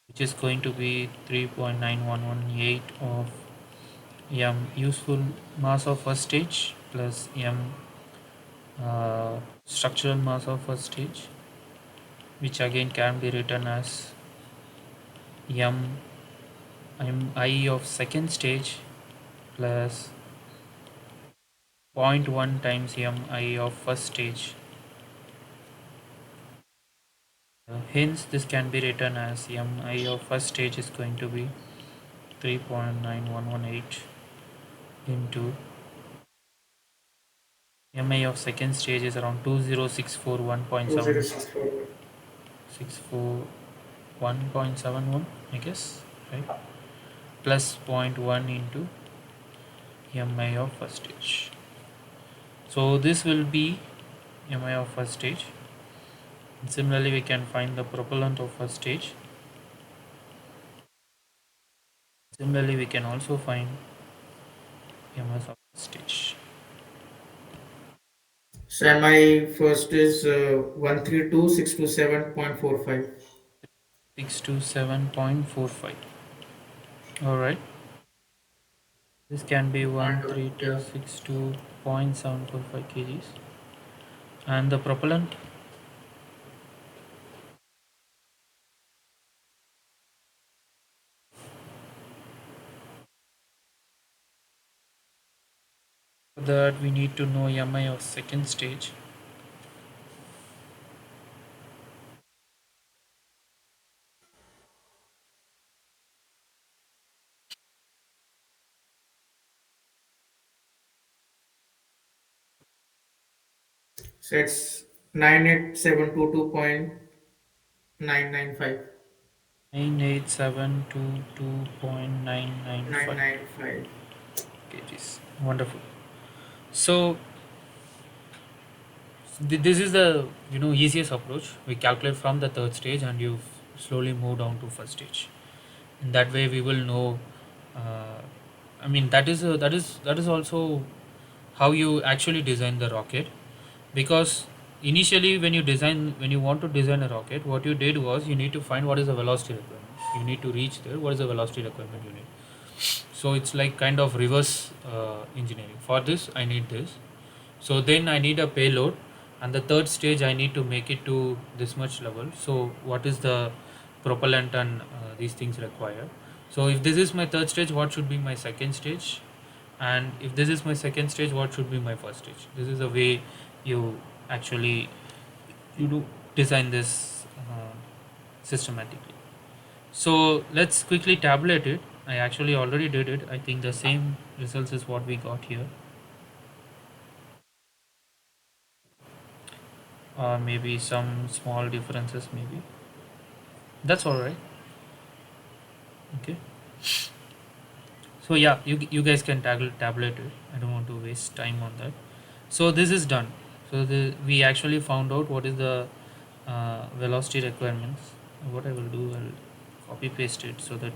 which is going to be 3.9118 of useful mass of first stage plus structural mass of first stage, which again can be written as m I of second stage plus zero point 0.1 times mi of first stage. Hence, this can be written as mi of first stage is going to be 3.9118 into mi of second stage is around 20,641.71 2064. 641.71, I guess, right? Plus zero point 0.1 into mi of first stage. So this will be mi of first stage. And similarly, we can find the propellant of first stage. Similarly, we can also find ms of first stage. So my first is 132,627.45. 627.45. All right. This can be Yeah. 13262.745 kgs. And the propellant, for that we need to know mi of second stage. So it's 98722.995. 98722.995 995. kgs. Wonderful. So this is the easiest approach. We calculate from the third stage and you slowly move down to first stage. In that way, we will know. Uh, I mean, that is also how you actually design the rocket, because initially when you want to design a rocket, what you did was you need to find what is the velocity requirement. You need to reach there. What is the velocity requirement you need? So it's like kind of reverse engineering. For this, I need this. So then I need a payload, and the third stage I need to make it to this much level. So what is the propellant and these things require? So if this is my third stage, what should be my second stage? And if this is my second stage, what should be my first stage? This is the way you actually do design this systematically. So let's quickly tabulate it. I actually already did it. I think the same results is what we got here, or maybe some small differences. Maybe that's all right. Okay. So yeah, you guys can tabulate it. I don't want to waste time on that. So this is done. So we actually found out what is the velocity requirements. What I will do, I'll copy paste it so that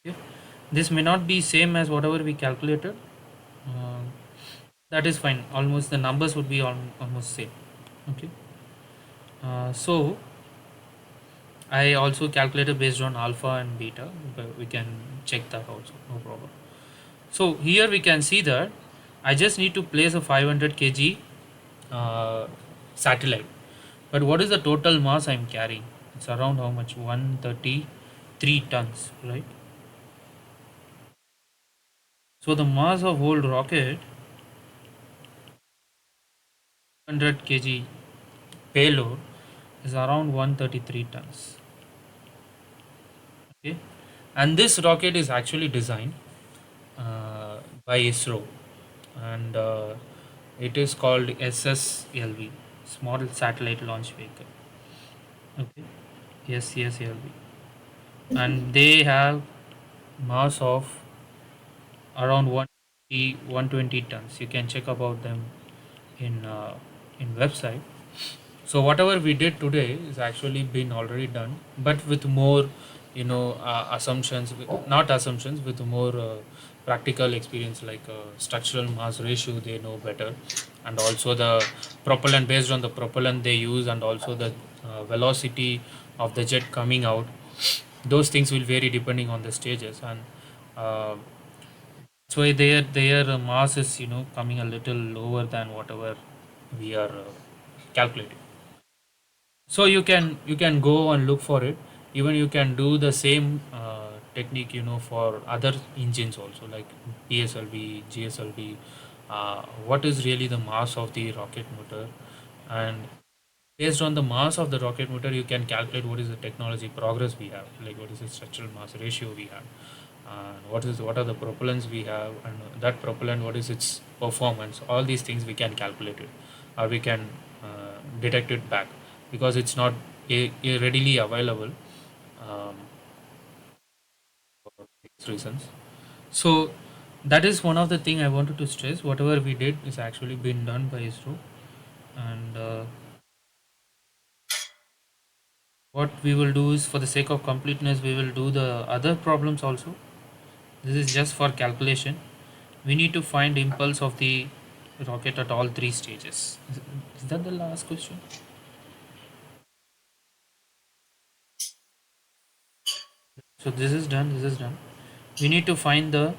okay. This may not be same as whatever we calculated. Uh, that is fine. Almost the numbers would be almost same. Okay. So I also calculated based on alpha and beta, but we can check that also, no problem. So here we can see that I just need to place a 500 kg satellite. But what is the total mass I'm carrying? It's around how much? 133 tons, right? So the mass of whole rocket, 100 kg payload, is around 133 tons. Okay, and this rocket is actually designed by ISRO, and it is called SSLV, Small Satellite Launch Vehicle. Okay, SSLV, and they have mass of around 120 tons. You can check about them in website. So whatever we did today is actually been already done, but with more, assumptions, not assumptions, with more practical experience, like structural mass ratio they know better, and also the propellant, based on the propellant they use, and also the velocity of the jet coming out. Those things will vary depending on the stages, and uh, that's why their mass is coming a little lower than whatever we are calculating. So you can go and look for it. Even you can do the same technique for other engines also, like PSLV, GSLV. What is really the mass of the rocket motor, and based on the mass of the rocket motor you can calculate what is the technology progress we have, like what is the structural mass ratio we have, and what are the propellants we have, and that propellant what is its performance. All these things we can calculate it, or we can detect it back, because it's not readily available, um, for these reasons. So that is one of the thing I wanted to stress. Whatever we did is actually been done by ISRO, and what we will do is, for the sake of completeness, we will do the other problems also. This is just for calculation. We need to find impulse of the rocket at all three stages. Is that the last question? So this is done. This is done. We need to find the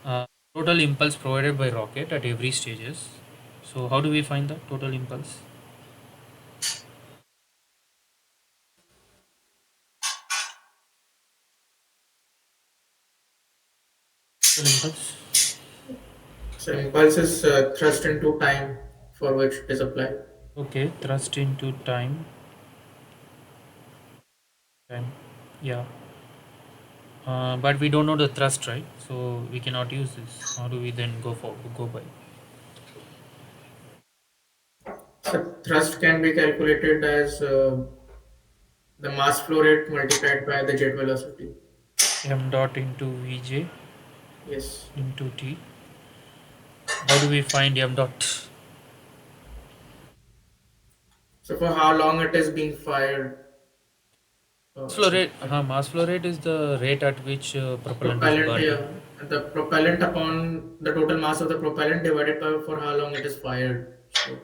uh, total impulse provided by rocket at every stages. So how do we find the total impulse? Total impulse. So impulse is thrust into time for which it is applied. Okay, thrust into time. Time. Yeah. But we don't know the thrust, right? So we cannot use this. How do we then go by? So thrust can be calculated as the mass flow rate multiplied by the jet velocity. M dot into Vj Yes. into T. How do we find M dot? So for how long it is being fired, Mass flow rate is the rate at which propellant is propellant, burning. yeah, the propellant upon the total mass of the propellant divided by for how long it is fired. So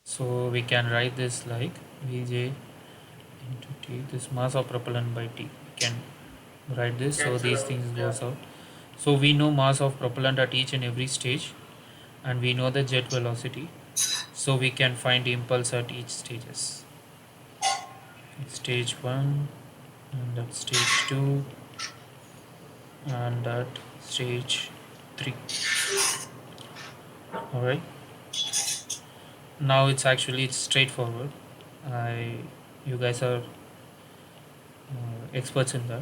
So we can write this like Vj into T. This mass of propellant by T. We can write this. So cancel these out. things Yeah. goes out. So we know mass of propellant at each and every stage, and we know the jet velocity. So we can find impulse at each stages. Stage 1, and at stage 2, and at stage 3. Alright, now it's straightforward. I You guys are experts in that.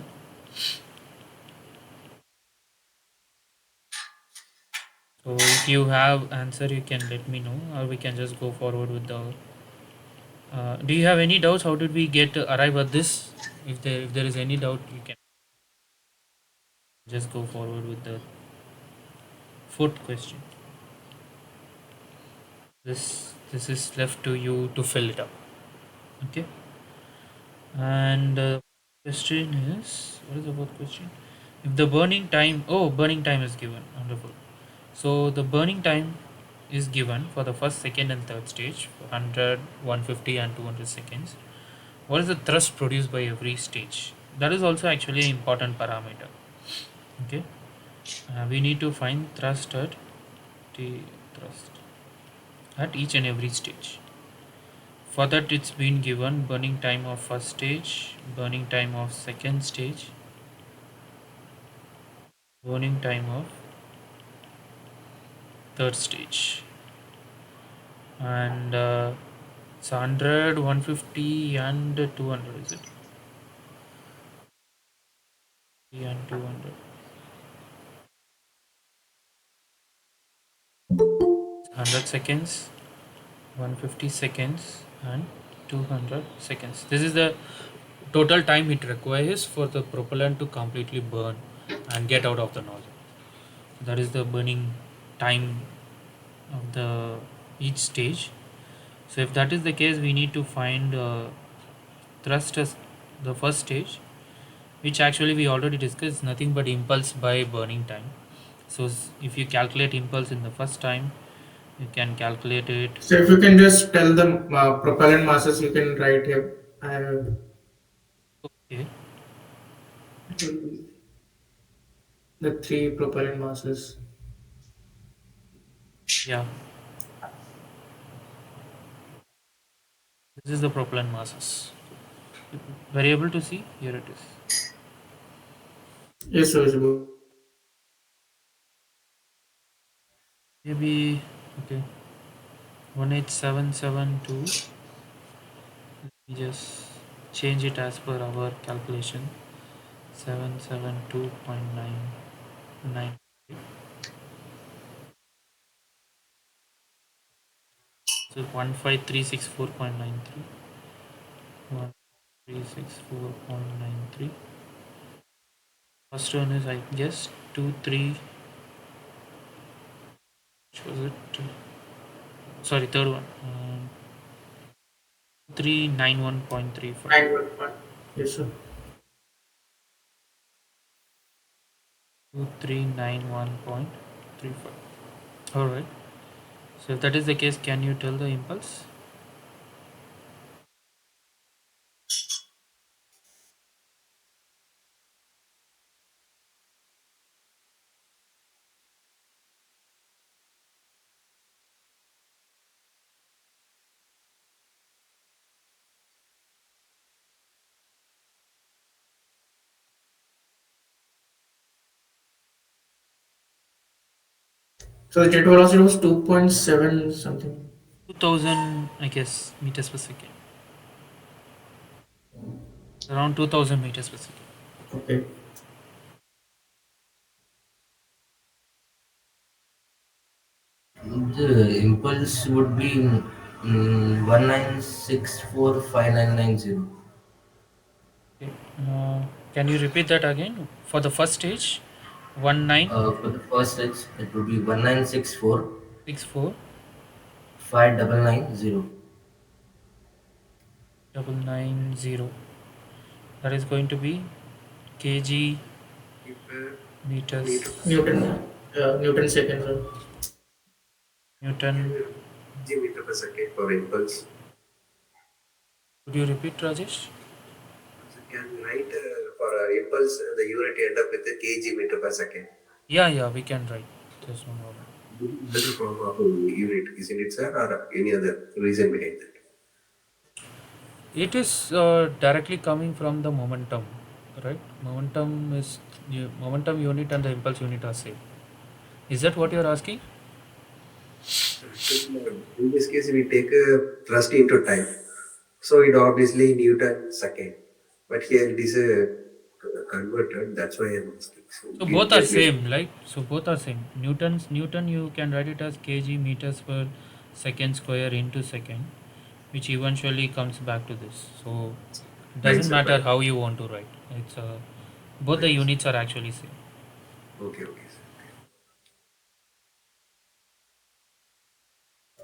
So if you have answer, you can let me know, or we can just go forward with the do you have any doubts? How did we get arrive at this? If there is any doubt, you can just go forward with the fourth question. This is left to you to fill it up. Okay. And question is, what is the fourth question? If the burning time is given. Wonderful. So the burning time is given for the first, second, and third stage, 100, 150, and 200 seconds. What is the thrust produced by every stage? That is also actually an important parameter. Okay. We need to find t thrust at each and every stage. For that, it's been given burning time of first stage, burning time of second stage, burning time of third stage, and it's 100, 150, and 200. Is it? And 200. 100 seconds, 150 seconds, and 200 seconds. This is the total time it requires for the propellant to completely burn and get out of the nozzle. That is the burning time of the each stage. So if that is the case, we need to find thrust as the first stage, which actually we already discussed, nothing but impulse by burning time. So if you calculate impulse in the first time, you can calculate it. So if you can just tell the propellant masses, you can write here. Okay. It will be the three propellant masses. Yeah, this is the propellant masses. Were you able to see? Here it is. Yes, so it's about Maybe okay. 18772. We just change it as per our calculation. 772.99. So 15364.93. 15364.93. First one is, I guess, 23. Which was it? Sorry, third one. 391.35. 911. Yes, sir. 2391.35. Alright. So if that is the case, can you tell the impulse? So the jet velocity was 2.7 something. 2000, I guess, meters per second. Around 2000 meters per second. Okay. The impulse would be 19645990. Okay. Can you repeat that again? For the first stage, For the first stage, it would be 1964 1964590. That is going to be kg meters Newton. Newton seconds. Newton. meter per second for impulse. Could you repeat, Rajesh? So can write for impulse the unit end up with a kg meter per second. Yeah, yeah, we can write. There's no problem. Better form of a unit, isn't it, sir, or any other reason behind that? It is directly coming from the momentum, right? Momentum unit and the impulse unit are same. Is that what you're asking? Actually, in this case, we take a thrust into time. So it obviously Newton second. But here it is a converted, that's why I'm asking. So So we both are just same, right? So both are same. Newton you can write it as kg meters per second square into second, which eventually comes back to this. So it fine, doesn't sir, matter fine. how you want to write. It's both the Fine, sir. units are actually same. Okay, okay, sir.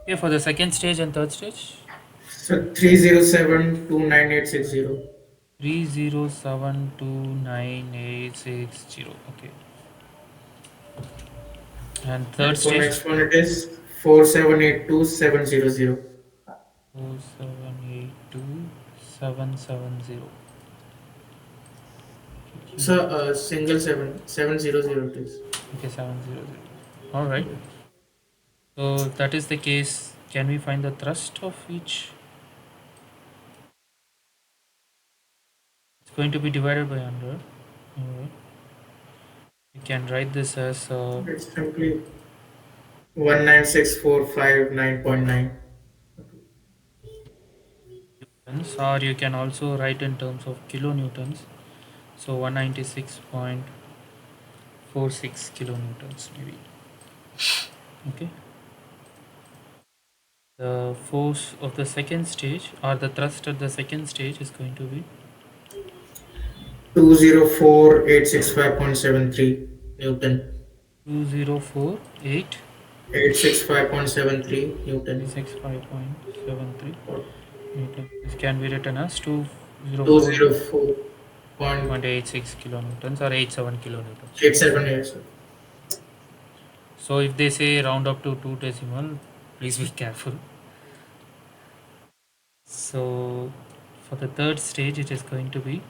Okay, for the second stage and third stage, So 307 29860. 3072980. Okay, and third And for stage, next one it is 4782700. 4782770. So single 700 it is. Okay, 700. All right. So if that is the case, can we find the thrust of each? It's going to be divided by 100. Alright. We can write this as It's simply 196,459.9. newtons, or you can also write in terms of kilonewtons. So 196.46 kilonewtons, maybe. Okay. The force of the second stage, or the thrust at the second stage, is going to be 204865.73 Newton. 2048. 865.73 Newton. 365.73 newton. This can be written as 204.86 204.87 kilonewtons or 87 kilonewtons. years. So if they say round up to 2 decimal, please be careful. So for the third stage, it is going to be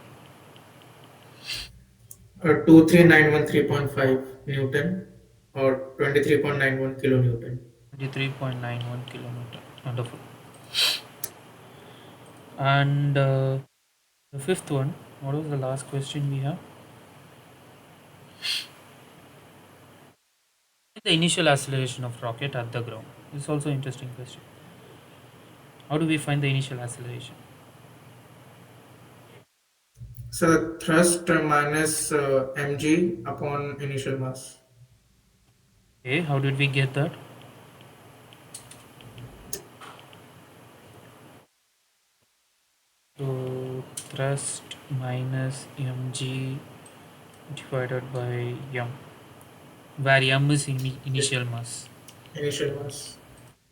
23913.5 Newton or 23.91 kilonewton. 23.91 kilometer. Wonderful. And the fifth one, what was the last question we have? The initial acceleration of rocket at the ground. This is also interesting question. How do we find the initial acceleration? So the thrust minus mg upon initial mass. Okay, how did we get that? thrust minus mg divided by m, where m is initial mass, Initial mass.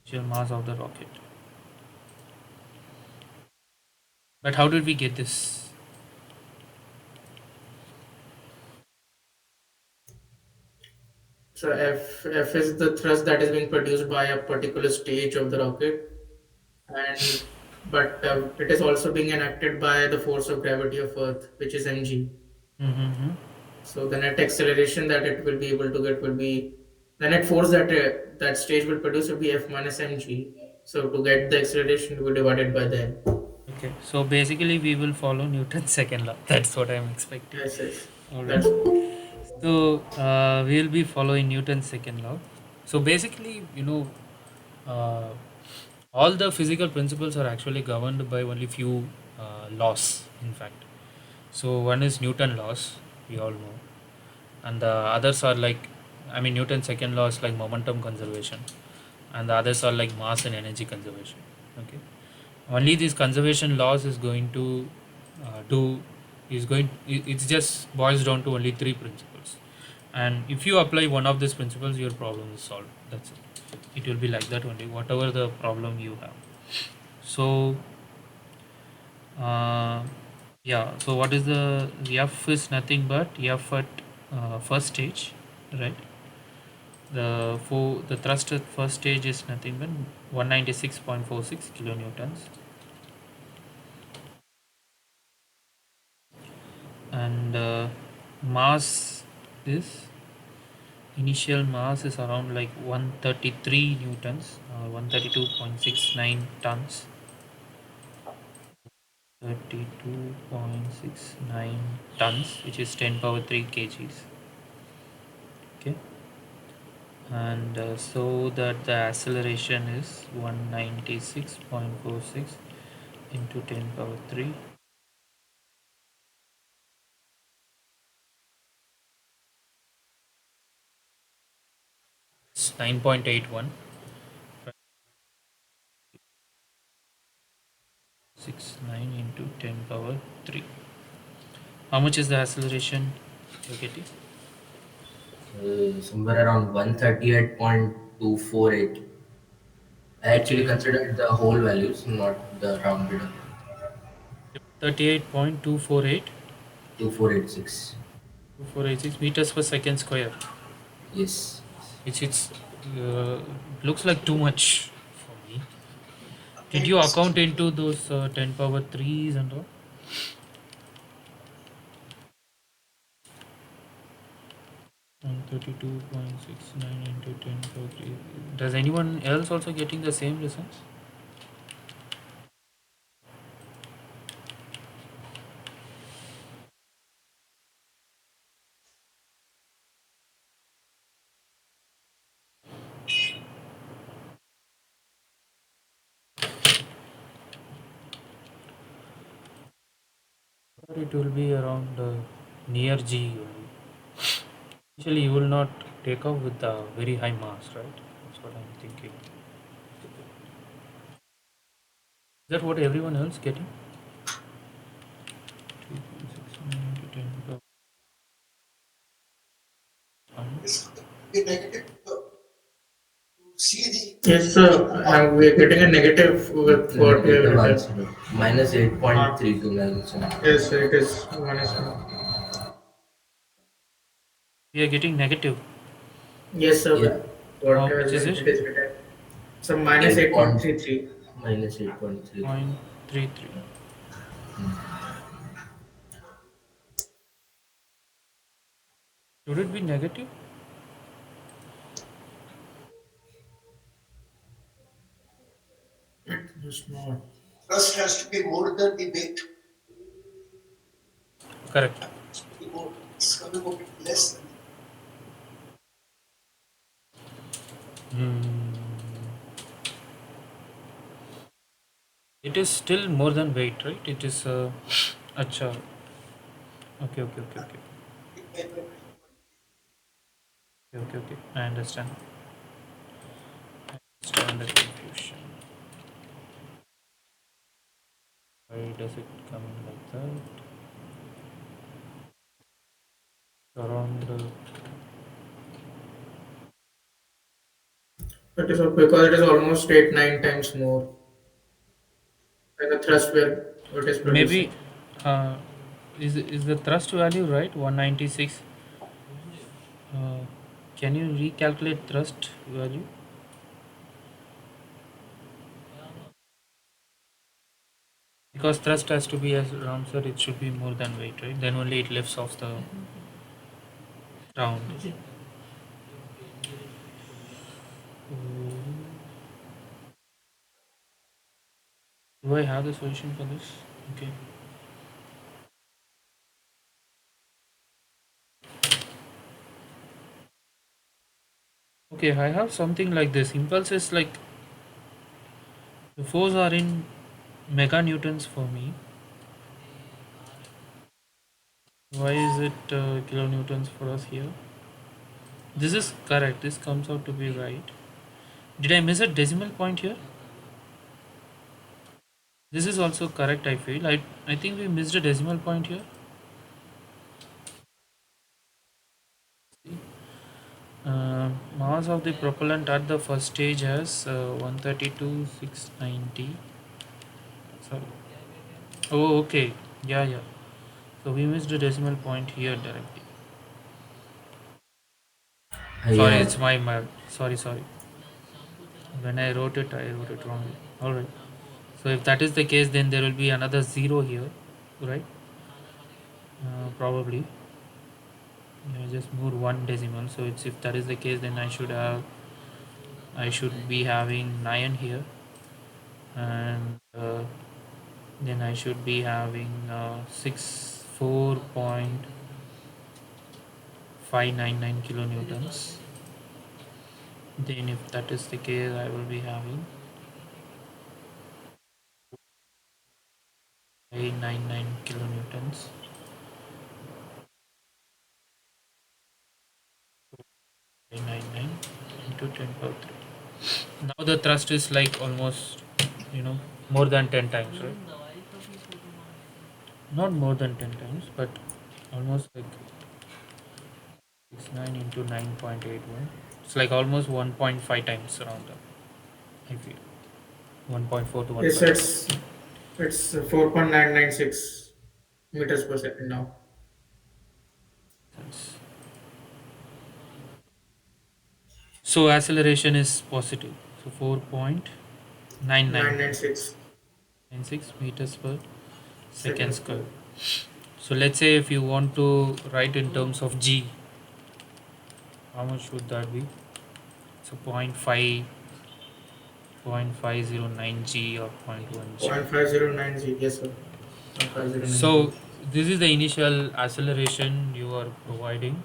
initial mass of the rocket. But how did we get this? So F is the thrust that is being produced by a particular stage of the rocket, and but it is also being enacted by the force of gravity of Earth, which is mg. Mm-hmm. So the net acceleration that it will be able to get will be the net force that that stage will produce will be F minus mg. So to get the acceleration, we divide it by the m. Okay, so basically we will follow Newton's second law. That's what I'm expecting. Yes, yes. All right. That's So we will be following Newton's second law. So basically, uh, all the physical principles are actually governed by only few laws. In fact, so one is Newton laws, we all know, and the others are like, I mean, Newton's second law is like momentum conservation, and the others are like mass and energy conservation. Okay, only these conservation laws is going to do is going it's just boils down to only three principles, and if you apply one of these principles your problem is solved. That's it will be like that only, whatever the problem you have. So uh, yeah, so what is the f is nothing but f at first stage, right? The thrust at first stage is nothing but 196.46 kilonewtons, and mass is initial mass is around like 133 newtons, 132.69 tons, 32.69 tons, which is 10 power 3 kgs. Okay, and so that the acceleration is 196.46 into 10 power 3. It's 9.81. 69 into 10 power 3. How much is the acceleration you're getting? Somewhere around 138.248. I Which actually is considered the whole values, not the rounded up. 38.248, 2486. 2486 meters per second square. Yes. It's uh, looks like too much for me. Did you account into those 10 power 3s and all? 132.69 into 10 power 3. Does anyone else also getting the same results? Or it will be around near G only. Actually, you will not take off with a very high mass, right? That's what I'm thinking. Is that what everyone else getting? 3.69 into 10 power yes, sir. And we're getting a negative with The what we have negative written. answer. Minus 8.329. Yes, sir, it is minus one. we are getting negative. Yes, sir. Yeah, With what How has much is been it? it is written. So minus 8 point 8.33. minus 8.3. 0.33. Should it be negative? It was not. Trust has to be more than the weight. Correct. It's to be more. It's coming a bit less than. Hmm. It is still more than weight, right? It is. Acha. Okay, okay, okay, okay. Okay, okay, okay. I understand. I understand the confusion. Why does it come in like that? Around It is because it is almost 8 9 times more than the thrust where it is maybe producing. uh, is the thrust value right? 196. Uh, can you recalculate thrust value? Because thrust has to be, as Ram said, it should be more than weight, right? Then only it lifts off the ground. Do I have the solution for this? Okay. Okay, I have something like this. Impulse is like the force are in meganewtons for me. Why is it kilonewtons for us here? This is correct. This comes out to be right. Did I miss a decimal point here? This is also correct, I feel. I think we missed a decimal point here. Mass of the propellant at the first stage has 132,690. Sorry. Oh, okay. Yeah, yeah. So we missed a decimal point here directly. Sorry, Yeah. it's my. Sorry, sorry. When I wrote it wrongly. Alright. So if that is the case, then there will be another zero here, right? Probably. Yeah, just move one decimal. So it's if that is the case, then I should be having 9 here, and then I should be having 64.599 kilonewtons. Then if that is the case, I will be having 899 kilonewtons. 899 into 10 power 3. Now the thrust is like almost, you know, more than 10 times, right? Not more than 10 times, but almost like 69 into 9.81. It's like almost 1.5 times around that, I feel. 1.4 to Yes, 1.5. it's 4.996 meters per second now. So acceleration is positive. So 4.99996 996 meters per second seconds square. square. So let's say if you want to write in terms of g, how much would that be? So 0.509 g or zero point 0.1 g. 0.509 G, yes sir. 0.509 G. So this is the initial acceleration you are providing.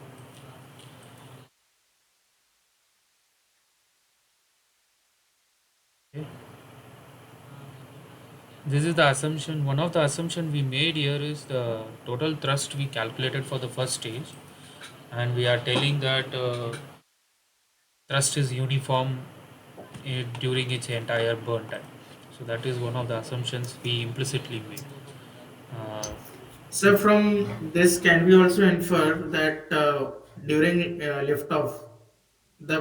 Okay. This is the assumption. One of the assumption we made here is the total thrust we calculated for the first stage, and we are telling that thrust is uniform during its entire burn time. So that is one of the assumptions we implicitly made. Uh, So from this, can we also infer that during liftoff, the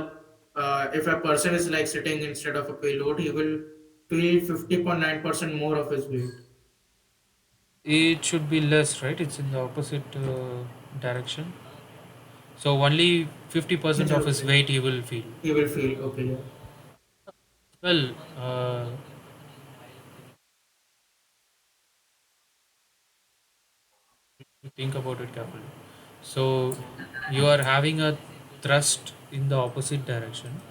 if a person is like sitting instead of a payload, he will feel 50.9% more of his weight. it should be less, right? It's in the opposite direction. So only 50% It's of his okay. weight he will feel. He will feel okay. Yeah. Well, you think about it carefully. So you are having a thrust in the opposite direction,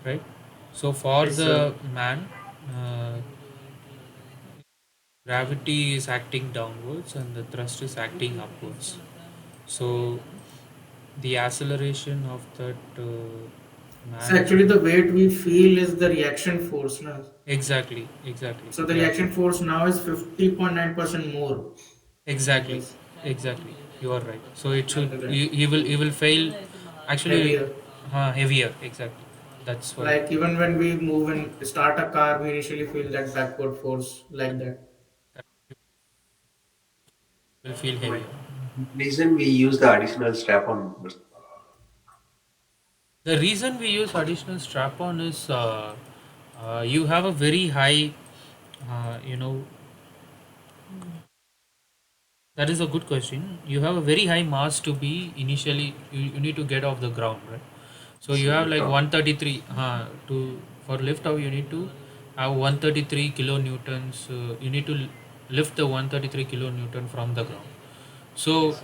right? So for Yes, sir. the man, uh, gravity is acting downwards and the thrust is acting upwards. So the acceleration of that So man actually, the weight we feel is the reaction force, na? exactly So the yeah, reaction force now is 50.9% more, I exactly guess, exactly, you are right. So it than should the ground. he will fail actually Heavier. heavier, exactly, that's why. Like even when we move and start a car, we initially feel that backward force like that. will feel Why? heavier. Reason we use the additional strap on. The reason we use additional strap-on is you have a very high, you know, that is a good question. You have a very high mass to be initially. You need to get off the ground, right? So you So have lift like off. 133 to for lift off. You need to have 133 kilonewtons. You need to lift the 133 kilonewton from the ground. So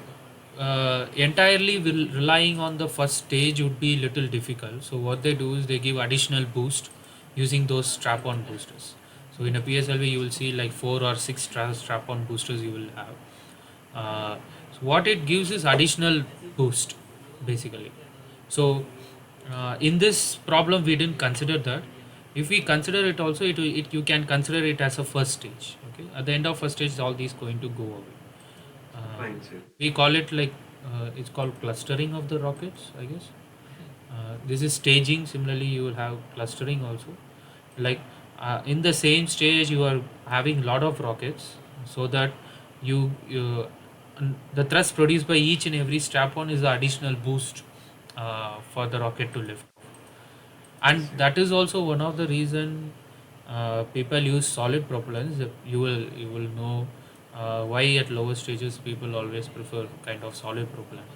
Yes. entirely relying on the first stage would be little difficult. So what they do is they give additional boost using those strap-on boosters. So in a PSLV you will see like 4 or 6 strap-on boosters you will have. So what it gives is additional boost basically. So in this problem we didn't consider that. If we consider it also, it you can consider it as a first stage. Okay, at the end of first stage all these going to go away. Fine, sir. We call it like it's called clustering of the rockets, I guess. This is staging. Similarly, you will have clustering also. Like in the same stage, you are having lot of rockets, so that the thrust produced by each and every strap-on is the additional boost for the rocket to lift, Yes, and sir. that is also one of the reason people use solid propellants. You will know why at lower stages people always prefer kind of solid propellant,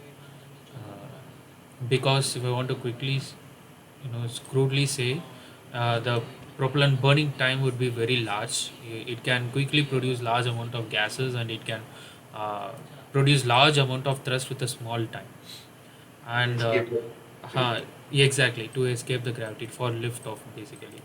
because if I want to quickly crudely say, the propellant burning time would be very large. It can quickly produce large amount of gases, and it can uh, produce large amount of thrust with a small time. To And escape the huh, gravity. exactly, to escape the gravity for lift off basically.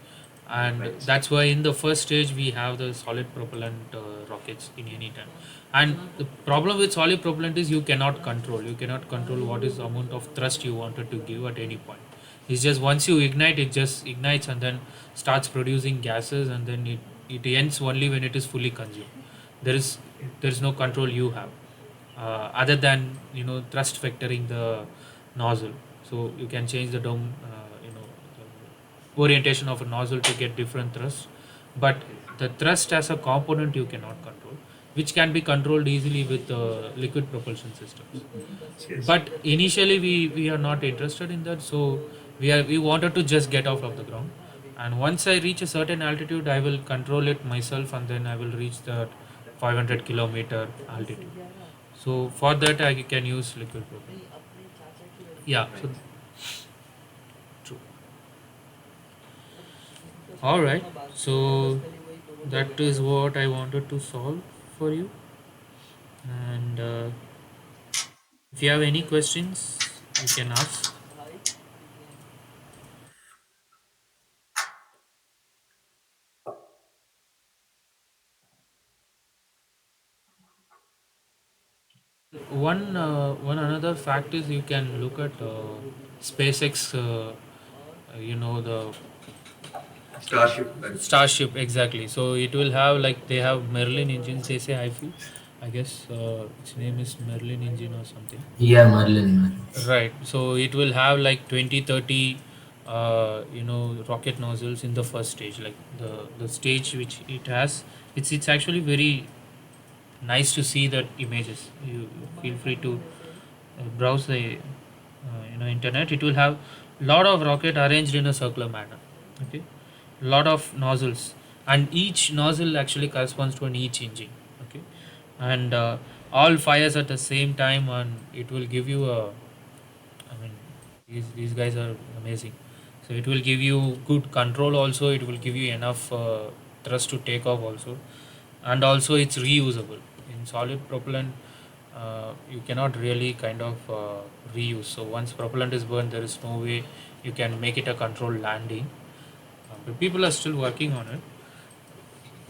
And Fine, sir. that's why in the first stage we have the solid propellant rockets in any time. And the problem with solid propellant is you cannot control what is the amount of thrust you wanted to give at any point. It's just once you ignite, it just ignites and then starts producing gases, and then it ends only when it is fully consumed. There is no control you have, other than thrust vectoring the nozzle. So you can change the dome, the orientation of a nozzle to get different thrusts, but Yes, the thrust as a component you cannot control, which can be controlled easily with liquid propulsion systems. yes, But initially we are not interested in that, so we wanted to just get off of the ground, and once I reach a certain altitude I will control it myself, and then I will reach that 500-kilometer altitude. So for that I can use liquid propellant. Yeah, so fine. true. All right, so that is what I wanted to solve for you, and if you have any questions you can ask. One another fact is you can look at SpaceX. The Starship and Starship, exactly. So it will have like they have Merlin engines. They say, I feel, I guess its name is Merlin engine or something. Yeah, Merlin. Right. So it will have like 20, 30, rocket nozzles in the first stage. Like the stage which it has, it's actually very nice to see that images. You feel free to browse the internet. It will have lot of rocket arranged in a circular manner. Okay, lot of nozzles, and each nozzle actually corresponds to an each engine. Okay, and all fires at the same time, and it will give you a, I mean, these guys are amazing. So it will give you good control also. It will give you enough thrust to take off also, and also it's reusable. In solid propellant, you cannot really kind of reuse. So once propellant is burned, there is no way you can make it a controlled landing. But people are still working on it.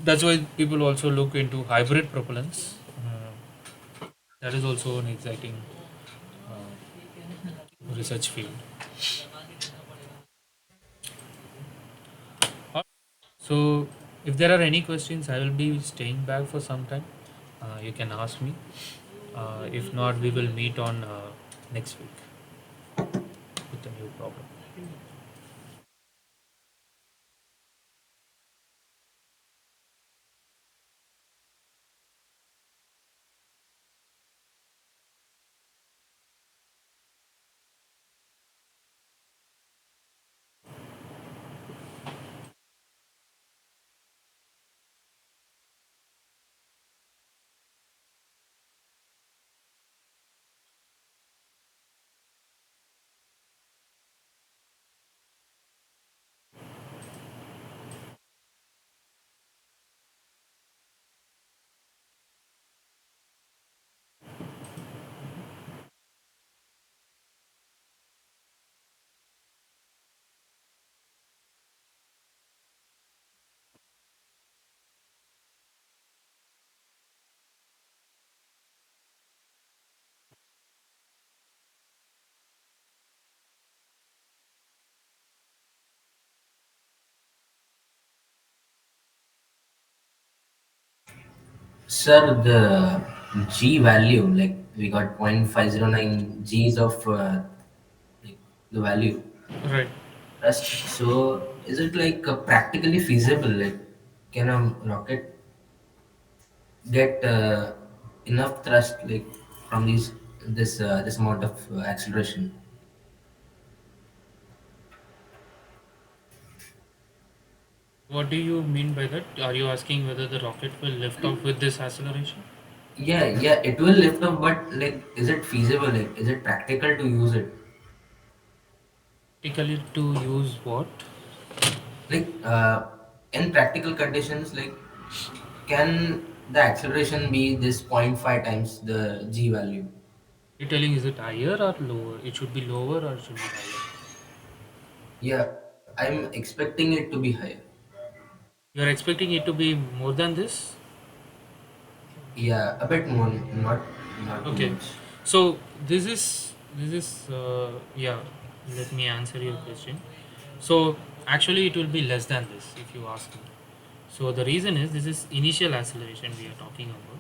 That's why people also look into hybrid propellants. That is also an exciting research field. So, if there are any questions, I will be staying back for some time. You can ask me. If not, we will meet on next week with a new problem. Sir, the G value, like we got 0.509 G's of like the value Right. trust. So is it like practically feasible? Like, can a rocket get enough thrust like from this amount of acceleration? What do you mean by that? Are you asking whether the rocket will lift off with this acceleration? Yeah, yeah, it will lift up, but like, is it feasible? Like, is it practical to use it? Typically, to use what? Like, in practical conditions, like, can the acceleration be this point 0.5 times the g value? You're telling is it higher or lower? It should be lower or it should be higher? Yeah, I'm expecting it to be higher. You are expecting it to be more than this? Yeah, a bit more, not too Okay. much. So this is yeah. Let me answer your question. So actually, it will be less than this if you ask me. So the reason is this is initial acceleration we are talking about.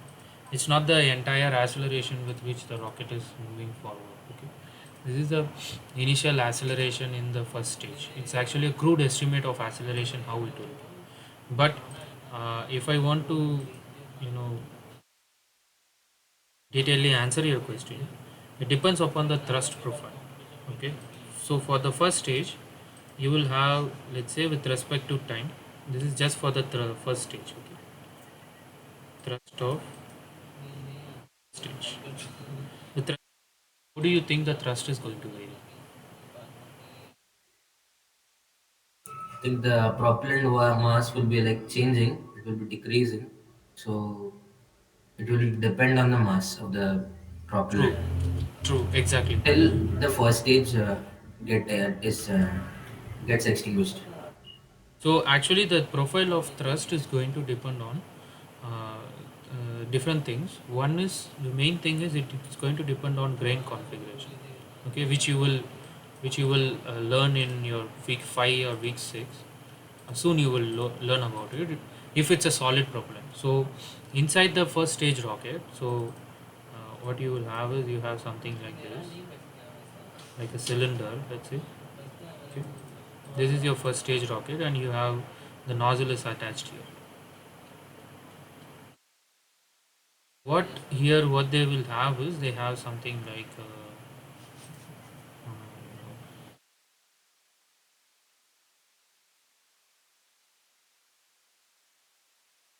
It's not the entire acceleration with which the rocket is moving forward. Okay, this is the initial acceleration in the first stage. It's actually a crude estimate of acceleration how it will be. But if I want to, you know, detailedly answer your question, it depends upon the thrust profile. Okay, so for the first stage, you will have, let's say, with respect to time. This is just for the first stage. Okay, thrust of stage. The how do you think the thrust is going to vary? I think the propellant mass will be like changing, it will be decreasing. So it will depend on the mass of the True, propellant true, exactly. till the first stage get is gets extinguished. So actually, the profile of thrust is going to depend on different things. One is the main thing is it's going to depend on grain configuration. Okay, which you will learn in your week 5 or week 6. Soon you will learn about it if it's a solid propellant. So inside the first stage rocket, so what you will have is you have something like this, like a cylinder. Let's say. Okay. This is your first stage rocket, and you have the nozzle is attached here. What they will have is they have something like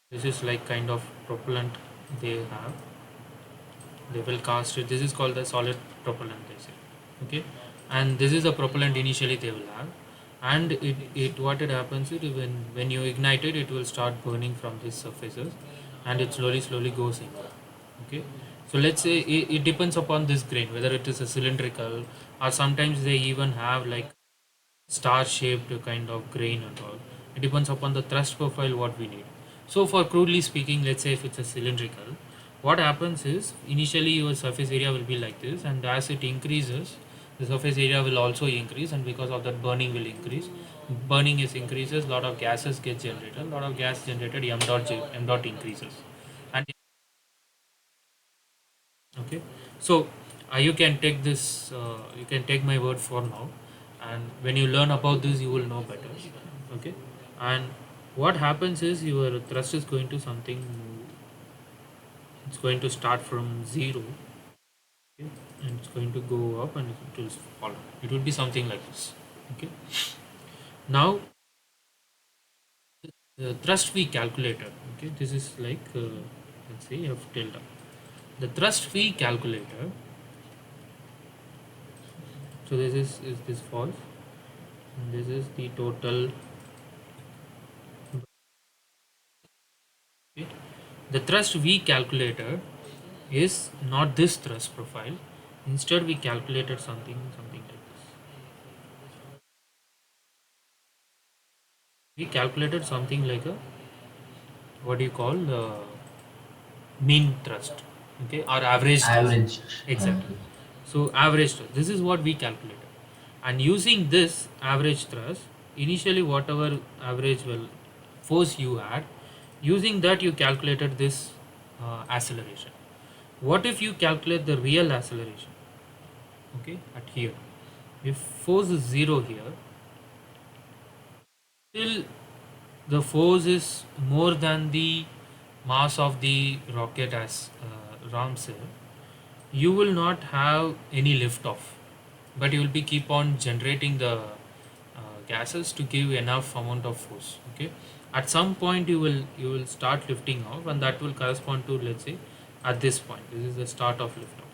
this is like kind of propellant they have. They will cast it. This is called the solid propellant, they say. Okay, and this is the propellant initially they will have, and it what it happens is when you ignite it, it will start burning from these surfaces, and it slowly goes in. Okay, so let's say it depends upon this grain whether it is a cylindrical, or sometimes they even have like star shaped kind of grain and all. It depends upon the thrust profile what we need. So for crudely speaking, let's say if it's a cylindrical, what happens is initially your surface area will be like this, and as it increases, the surface area will also increase, and because of that burning will increase. Burning is increases, lot of gases get generated, lot of gas generated, m dot increases. And okay, so you can take this you can take my word for now, and when you learn about this you will know better. Okay, and what happens is your thrust is going to something, it's going to start from zero. Okay, and it's going to go up and it will fall. It would be something like this. Okay, now the thrust v calculator. Okay, this is like let's say F tilde. The thrust v calculator. So is this false? And this is the total. Okay. The thrust V calculator is not this thrust profile. Instead, we calculated something like this. We calculated something like a, what do you call, mean thrust, okay, or average thrust. Average. Exactly. Okay. So average thrust. This is what we calculated, and using this average thrust, initially whatever average well force you had, using that you calculated this acceleration. What if you calculate the real acceleration? Okay, at here, if force is 0 here, still the force is more than the mass of the rocket, as Ram said, you will not have any lift off, but you will be keep on generating the gases to give enough amount of force. Okay, at some point you will start lifting off, and that will correspond to, let's say, at this point, this is the start of lift off.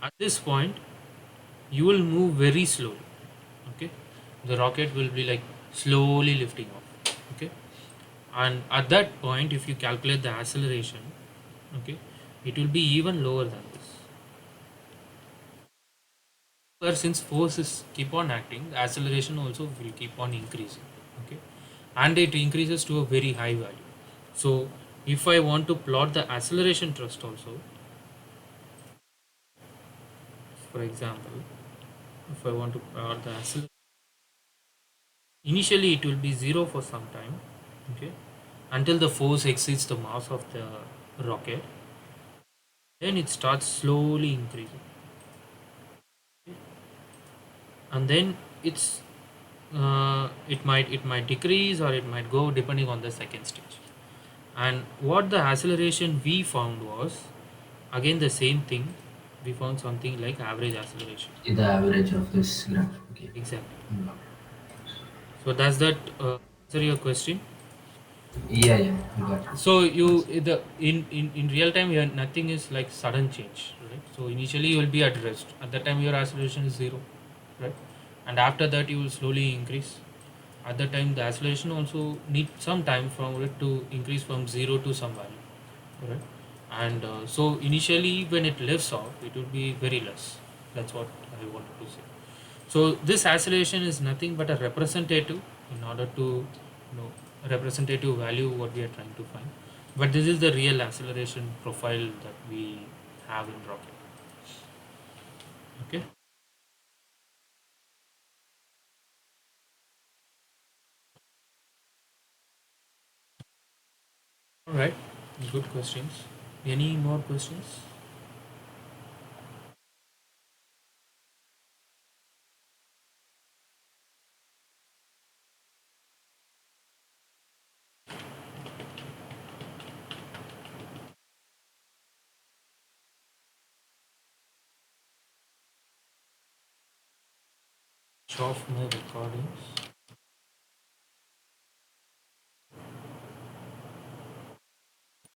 At this point you will move very slowly. Okay, the rocket will be like slowly lifting off. Okay, and at that point if you calculate the acceleration, okay, it will be even lower than this. But since forces keep on acting, the acceleration also will keep on increasing. Okay, and it increases to a very high value. So if I want to plot the acceleration thrust also, for example, if I want to plot the acceleration, initially it will be 0 for some time. Okay, until the force exceeds the mass of the rocket, then it starts slowly increasing. Okay? And then it might decrease or it might go depending on the second stage. And what the acceleration we found was again the same thing. We found something like average acceleration. The average of this graph. Okay. Exactly. Mm. So does that answer your question? Yeah, yeah, I got it. So you the in real time here nothing is like sudden change, right? So initially you will be at rest. At that time your acceleration is 0, right? And after that you will slowly increase. At that time the acceleration also need some time for it to increase from 0 to some value, right? And so initially when it lifts off it will be very less. That's what I wanted to say. So this acceleration is nothing but a representative in order to representative value what we are trying to find. But this is the real acceleration profile that we have in rocket. Okay. All right. Good questions. Any more questions? Off my recordings.